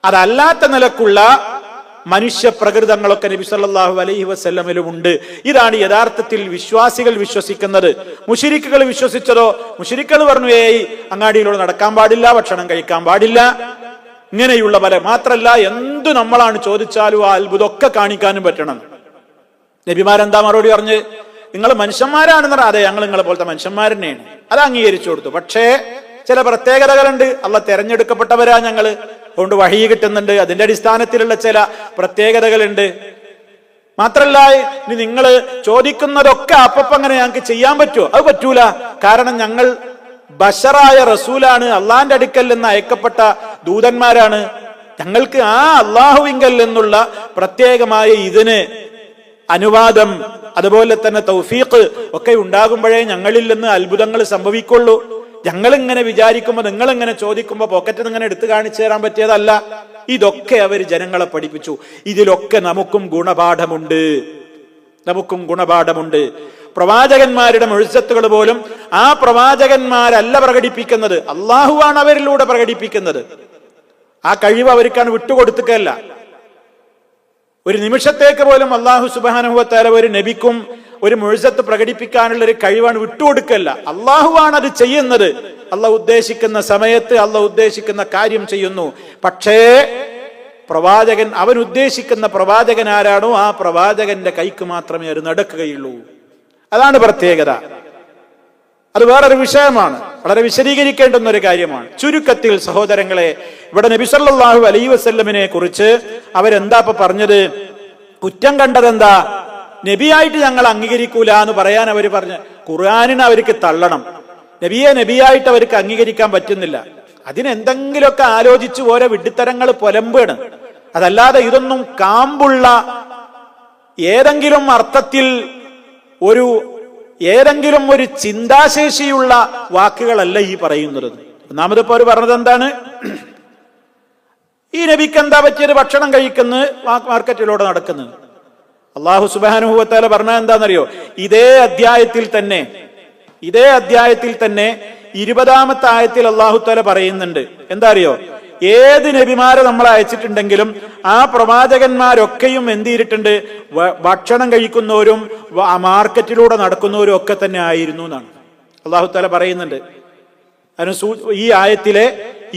അതല്ലാത്ത നിലക്കുള്ള മനുഷ്യ പ്രകൃതങ്ങളൊക്കെ നബി സല്ലല്ലാഹു അലൈഹി വസല്ലമിലുമുണ്ട്. ഇതാണ് യഥാർത്ഥത്തിൽ വിശ്വാസികൾ വിശ്വസിക്കുന്നത്. മുശ്രിക്കുകൾ വിശ്വസിച്ചതോ, മുശ്രിക്കുകൾ പറഞ്ഞു ഏയ് അങ്ങാടിയിലൂടെ നടക്കാൻ പാടില്ല, ഭക്ഷണം കഴിക്കാൻ പാടില്ല, ഇങ്ങനെയുള്ള പല. മാത്രല്ല എന്തു നമ്മളാണ് ചോദിച്ചാലും ആ അത്ഭുതമൊക്കെ കാണിക്കാനും പറ്റണം. നബിമാരെന്താ മറുപടി പറഞ്ഞ്? നിങ്ങൾ മനുഷ്യന്മാരാണെന്ന് പറഞ്ഞാൽ അതെ ഞങ്ങൾ നിങ്ങളെ പോലത്തെ മനുഷ്യന്മാർ തന്നെയാണ്, അത് അംഗീകരിച്ചു കൊടുത്തു. പക്ഷേ ചില പ്രത്യേകതകളുണ്ട്, അള്ളാഹ് തെരഞ്ഞെടുക്കപ്പെട്ടവരാ ഞങ്ങള്, അതുകൊണ്ട് വഹി കിട്ടുന്നുണ്ട്, അതിന്റെ അടിസ്ഥാനത്തിലുള്ള ചില പ്രത്യേകതകളുണ്ട്. മാത്രല്ല ഇനി നിങ്ങൾ ചോദിക്കുന്നതൊക്കെ അപ്പം അങ്ങനെ ഞങ്ങൾക്ക് ചെയ്യാൻ പറ്റുമോ? അത് പറ്റൂല. കാരണം ഞങ്ങൾ ബശറായ റസൂലാണ്, അള്ളാന്റെ അടുക്കൽ നിന്ന് അയക്കപ്പെട്ട ദൂതന്മാരാണ്. ഞങ്ങൾക്ക് ആ അള്ളാഹുവിങ്കൽ നിന്നുള്ള പ്രത്യേകമായ ഇതിന് അനുവാദം, അതുപോലെ തന്നെ തൗഫീഖ് ഒക്കെ ഉണ്ടാകുമ്പോഴേ ഞങ്ങളിൽ നിന്ന് അത്ഭുതങ്ങൾ സംഭവിക്കുള്ളൂ. ഞങ്ങളിങ്ങനെ വിചാരിക്കുമ്പോൾ, നിങ്ങളിങ്ങനെ ചോദിക്കുമ്പോൾ പോക്കറ്റിൽ ഇങ്ങനെ എടുത്തു കാണിച്ചു തരാൻ പറ്റിയതല്ല. ഇതൊക്കെ അവർ ജനങ്ങളെ പഠിപ്പിച്ചു. ഇതിലൊക്കെ നമുക്കും ഗുണപാഠമുണ്ട്. പ്രവാചകന്മാരുടെ മുഴുസത്തുകൾ പോലും ആ പ്രവാചകന്മാരല്ല പ്രകടിപ്പിക്കുന്നത്, അള്ളാഹുവാണ് അവരിലൂടെ പ്രകടിപ്പിക്കുന്നത്. ആ കഴിവ് അവർക്കാണ് വിട്ടുകൊടുത്തുകയല്ല. ഒരു നിമിഷത്തേക്ക് പോലും അള്ളാഹു സുബ്ഹാനഹു വ തആല ഒരു നബിക്കും ഒരു മുഴുസത്ത് പ്രകടിപ്പിക്കാനുള്ള ഒരു കഴിവാണ് വിട്ടുകൊടുക്കല്ല. അള്ളാഹുവാണ് അത് ചെയ്യുന്നത്. അള്ളാഹു ഉദ്ദേശിക്കുന്ന സമയത്ത് അള്ളാഹു ഉദ്ദേശിക്കുന്ന കാര്യം ചെയ്യുന്നു. പക്ഷേ പ്രവാചകൻ, അവൻ ഉദ്ദേശിക്കുന്ന പ്രവാചകൻ ആരാണോ ആ പ്രവാചകന്റെ കൈക്ക് മാത്രമേ അത് നടക്കുകയുള്ളൂ. അതാണ് പ്രത്യേകത. അത് വേറൊരു വിഷയമാണ്, വളരെ വിശദീകരിക്കേണ്ടുന്ന ഒരു കാര്യമാണ്. ചുരുക്കത്തിൽ സഹോദരങ്ങളെ, ഇവിടെ നബി സല്ലല്ലാഹു അലൈഹി വസല്ലമിനെ കുറിച്ച് അവരെന്താ പറഞ്ഞത്? കുറ്റം കണ്ടതെന്താ? നബിയായിട്ട് ഞങ്ങൾ അംഗീകരിക്കൂല എന്ന് പറയാൻ അവർ പറഞ്ഞ ഖുർആനിനെ അവർക്ക് തള്ളണം. നബിയായിട്ട് അവർക്ക് അംഗീകരിക്കാൻ പറ്റുന്നില്ല. അതിനെന്തെങ്കിലുമൊക്കെ ആലോചിച്ച് ഓരോ വിഡ്ഢിത്തരങ്ങൾ പൊലമ്പാണ്. അതല്ലാതെ ഇതൊന്നും കാമ്പുള്ള ഏതെങ്കിലും അർത്ഥത്തിൽ ഏതെങ്കിലും ഒരു ചിന്താശേഷിയുള്ള വാക്കുകളല്ല ഈ പറയുന്നത്. ഒന്നാമതിപ്പോ അവർ പറഞ്ഞത് എന്താണ്? ഈ നബിക്ക് എന്താ പറ്റിയത്? ഭക്ഷണം കഴിക്കുന്നത്, മാർക്കറ്റിലൂടെ നടക്കുന്നത്. അള്ളാഹു സുബ്ഹാനഹു വ തആല പറഞ്ഞത് എന്താണെന്നറിയോ? ഇതേ അധ്യായത്തിൽ തന്നെ 20-ാമത്തെ ആയത്തിൽ അള്ളാഹു തആല പറയുന്നുണ്ട്. എന്താ അറിയോ? ഏത് നബിമാരെ നമ്മൾ അയച്ചിട്ടുണ്ടെങ്കിലും ആ പ്രവാചകന്മാരൊക്കെയും എന്ത് ചെയ്തിട്ടുണ്ട്? ഭക്ഷണം കഴിക്കുന്നവരും മാർക്കറ്റിലൂടെ നടക്കുന്നവരും ഒക്കെ തന്നെ ആയിരുന്നു എന്നാണ് അള്ളാഹു തആല പറയുന്നുണ്ട്. ഈ ആയത്തിലെ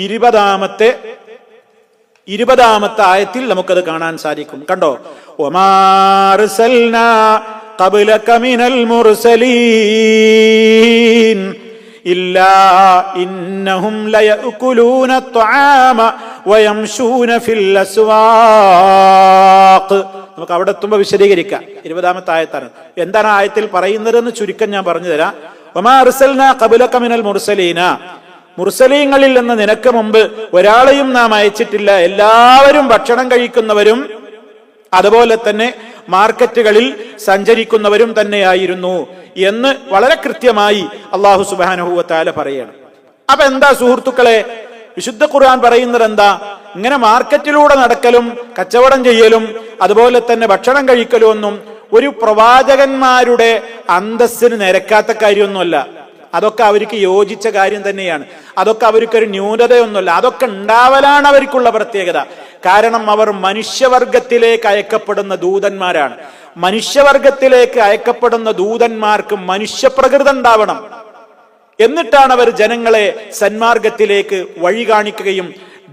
20-ാമത്തെ ആയത്തിൽ നമുക്കത് കാണാൻ സാധിക്കും. കണ്ടോ? വമാ അർസൽനാ ഖബ്ലക മിനൽ മുർസലീൻ ഇല്ലാ ഇന്നഹും ലയഅകുലൂന അത്അമ വയംശൂന ഫിൽ അസ്വാഖ്. നമുക്ക് അവിടെ എത്തുമ്പോൾ വിശദീകരിക്കാം. 20-ാമത്തെ ആയത്താണ്. എന്താണ് ആയത്തിൽ പറയുന്നതെന്ന് ചുരുക്കം ഞാൻ പറഞ്ഞു തരാം. വമാ അർസൽനാ ഖബ്ലക മിനൽ മുർസലീന, മുർസലീങ്ങളിൽ നിന്ന് നിനക്ക് മുമ്പ് ഒരാളെയും നാം അയച്ചിട്ടില്ല. എല്ലാവരും ഭക്ഷണം കഴിക്കുന്നവരും അതുപോലെ തന്നെ മാർക്കറ്റുകളിൽ സഞ്ചരിക്കുന്നവരും തന്നെയായിരുന്നു എന്ന് വളരെ കൃത്യമായി അല്ലാഹു സുബ്ഹാനഹു വ തആല പറയാണ്. അപ്പൊ എന്താ സുഹൃത്തുക്കളെ, വിശുദ്ധ ഖുർആൻ പറയുന്നത് എന്താ? ഇങ്ങനെ മാർക്കറ്റിലൂടെ നടക്കലും കച്ചവടം ചെയ്യലും അതുപോലെ തന്നെ ഭക്ഷണം കഴിക്കലും ഒന്നും ഒരു പ്രവാചകന്മാരുടെ അന്തസ്സിന് നിരക്കാത്ത കാര്യമൊന്നുമല്ല. അതൊക്കെ അവർക്ക് യോജിച്ച കാര്യം തന്നെയാണ്. അതൊക്കെ അവർക്കൊരു ന്യൂനതയൊന്നുമല്ല. അതൊക്കെ ഉണ്ടാവലാണ് അവർക്കുള്ള പ്രത്യേകത. കാരണം അവർ മനുഷ്യവർഗത്തിലേക്ക് അയക്കപ്പെടുന്ന ദൂതന്മാരാണ്. മനുഷ്യവർഗത്തിലേക്ക് അയക്കപ്പെടുന്ന ദൂതന്മാർക്ക് മനുഷ്യപ്രകൃതം ഉണ്ടാവണം. എന്നിട്ടാണ് അവർ ജനങ്ങളെ സന്മാർഗത്തിലേക്ക് വഴി കാണിക്കുകയും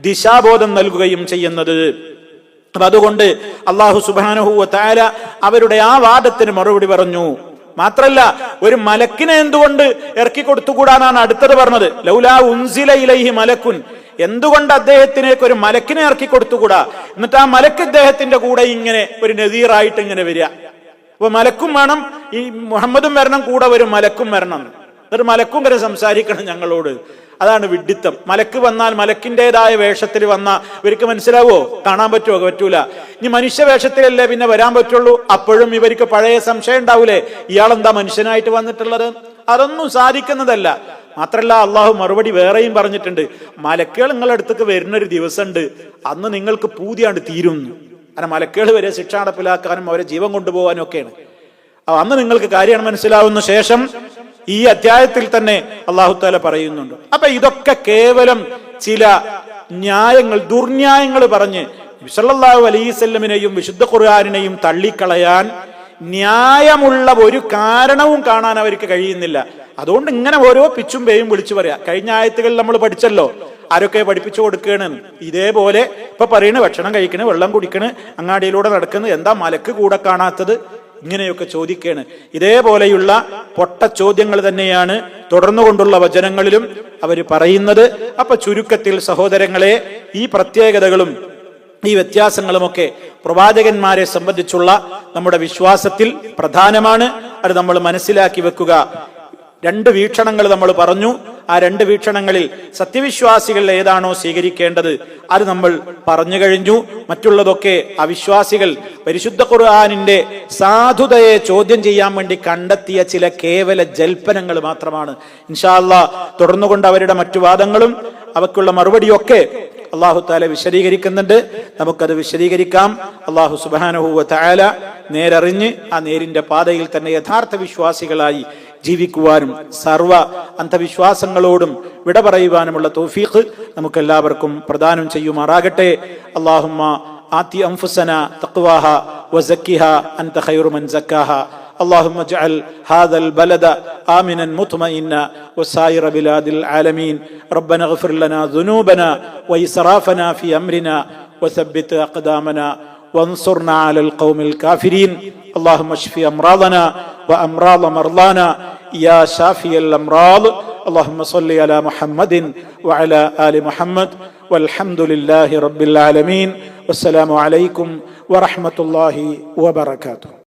ദിശാബോധം നൽകുകയും ചെയ്യുന്നത്. അപ്പൊ അതുകൊണ്ട് അല്ലാഹു സുബ്ഹാനഹു വ തആല അവരുടെ ആ വാദത്തിന് മറുപടി പറഞ്ഞു. മാത്രല്ല, ഒരു മലക്കിനെ എന്തുകൊണ്ട് ഇറക്കി കൊടുത്തുകൂടാനാണ് അടുത്തത് പറഞ്ഞത്. ലൗലാ ഉൻസില ഇലൈഹി മലക്കുൻ, എന്തുകൊണ്ട് അദ്ദേഹത്തിനേക്ക് ഒരു മലക്കിനെ ഇറക്കി കൊടുത്തുകൂടാ? എന്നിട്ട് ആ മലക്ക് ഇദ്ദേഹത്തിന്റെ കൂടെ ഇങ്ങനെ ഒരു നദീറായിട്ട് ഇങ്ങനെ വരിക. അപ്പൊ മലക്കും വേണം, ഈ മുഹമ്മദും വരണം, കൂടെ ഒരു മലക്കും വരണം. എന്നിട്ട് മലക്കും വരെ സംസാരിക്കണം ഞങ്ങളോട്. അതാണ് വിഡ്ഢിത്തം. മലക്ക് വന്നാൽ മലക്കിൻ്റെതായ വേഷത്തിൽ വന്ന ഇവർക്ക് മനസ്സിലാവോ? കാണാൻ പറ്റുമോ? പറ്റൂല. ഇനി മനുഷ്യ വേഷത്തിലല്ലേ പിന്നെ വരാൻ പറ്റുള്ളൂ. അപ്പോഴും ഇവർക്ക് പഴയ സംശയം ഉണ്ടാവൂലേ, ഇയാളെന്താ മനുഷ്യനായിട്ട് വന്നിട്ടുള്ളത്? അതൊന്നും സാധിക്കുന്നതല്ല. മാത്രല്ല, അള്ളാഹു മറുപടി വേറെയും പറഞ്ഞിട്ടുണ്ട്. മലക്കുകൾ നിങ്ങളുടെ അടുത്തേക്ക് വരുന്നൊരു ദിവസമുണ്ട്, അന്ന് നിങ്ങൾക്ക് പൂതിയാണ്ട് തീരുന്നു. കാരണം മലക്കുകൾ വരെ ശിക്ഷ നടപ്പിലാക്കാനും അവരെ ജീവൻ കൊണ്ടുപോകാനും ഒക്കെയാണ്. അന്ന് നിങ്ങൾക്ക് കാര്യം മനസ്സിലാവുന്ന ശേഷം ഈ അധ്യായത്തിൽ തന്നെ അല്ലാഹു തആല പറയുന്നുണ്ട്. അപ്പൊ ഇതൊക്കെ കേവലം ചില ന്യായങ്ങൾ, ദുർന്യായങ്ങൾ പറഞ്ഞ് നബി സല്ലല്ലാഹു അലൈഹി വസല്ലമിനെയും വിശുദ്ധ ഖുർആനിനെയും തള്ളിക്കളയാൻ ന്യായമുള്ള ഒരു കാരണവും കാണാൻ അവർക്ക് കഴിയുന്നില്ല. അതുകൊണ്ട് ഇങ്ങനെ ഓരോ പിച്ചും പേയും വിളിച്ചു പറയാ. കഴിഞ്ഞ ആയത്തുകളിൽ നമ്മൾ പഠിച്ചല്ലോ ആരൊക്കെ പഠിപ്പിച്ചു കൊടുക്കുകയാണ്. ഇതേപോലെ ഇപ്പൊ പറയണ് ഭക്ഷണം കഴിക്കണ്, വെള്ളം കുടിക്കണ്, അങ്ങാടിയിലൂടെ നടക്കുന്നു, എന്താ മലക്ക് കൂടെ കാണാത്തത്, ഇങ്ങനെയൊക്കെ ചോദിക്കുകയാണ്. ഇതേപോലെയുള്ള പൊട്ട ചോദ്യങ്ങൾ തന്നെയാണ് തുടർന്നുകൊണ്ടുള്ള വചനങ്ങളിലും അവർ പറയുന്നത്. അപ്പൊ ചുരുക്കത്തിൽ സഹോദരങ്ങളെ, ഈ പ്രത്യേകതകളും ഈ വ്യത്യാസങ്ങളുമൊക്കെ പ്രവാചകന്മാരെ സംബന്ധിച്ചുള്ള നമ്മുടെ വിശ്വാസത്തിൽ പ്രധാനമാണ്. അത് നമ്മൾ മനസ്സിലാക്കി വെക്കുക. രണ്ട് വീക്ഷണങ്ങൾ നമ്മൾ പറഞ്ഞു. ആ രണ്ട് വീക്ഷണങ്ങളിൽ സത്യവിശ്വാസികൾ ഏതാണോ സ്വീകരിക്കേണ്ടത് അത് നമ്മൾ പറഞ്ഞു കഴിഞ്ഞു. മറ്റുള്ളതൊക്കെ അവിശ്വാസികൾ പരിശുദ്ധ ഖുർആനിന്റെ സാധുതയെ ചോദ്യം ചെയ്യാൻ വേണ്ടി കണ്ടെത്തിയ ചില കേവല ജൽപ്പനങ്ങൾ മാത്രമാണ്. ഇൻഷാ അല്ലാഹ് തുടർന്നുകൊണ്ട് അവരുടെ മറ്റു വാദങ്ങളും അവക്കുള്ള മറുപടിയൊക്കെ അല്ലാഹു തആല വിശദീകരിക്കുന്നുണ്ട്. നമുക്കത് വിശദീകരിക്കാം. അല്ലാഹു സുബ്ഹാനഹു വ തആല നേരറിഞ്ഞ് ആ നേരിന്റെ പാതയിൽ തന്നെ യഥാർത്ഥ വിശ്വാസികളായി ജീവിക്കുവാനും സർവ അന്ധവിശ്വാസങ്ങളോടും വിട പറയുവാനുമുള്ള തൗഫീഖ് നമുക്കെല്ലാവർക്കും പ്രദാനം ചെയ്യുമാറാകട്ടെ. അല്ലാഹുമ്മ ആതി അൻഫുസന തഖ്വാഹ വസക്കിഹ അൻത ഖൈറു മൻ സക്കാഹ. اللهم اجعل هذا البلد آمنا مطمئنا وسائر بلاد العالمين. ربنا اغفر لنا ذنوبنا وإسرافنا في أمرنا وثبت أقدامنا وانصرنا على القوم الكافرين. اللهم اشف أمراضنا وأمراض مرضانا يا شافي الأمراض. اللهم صل على محمد وعلى آل محمد والحمد لله رب العالمين. والسلام عليكم ورحمة الله وبركاته.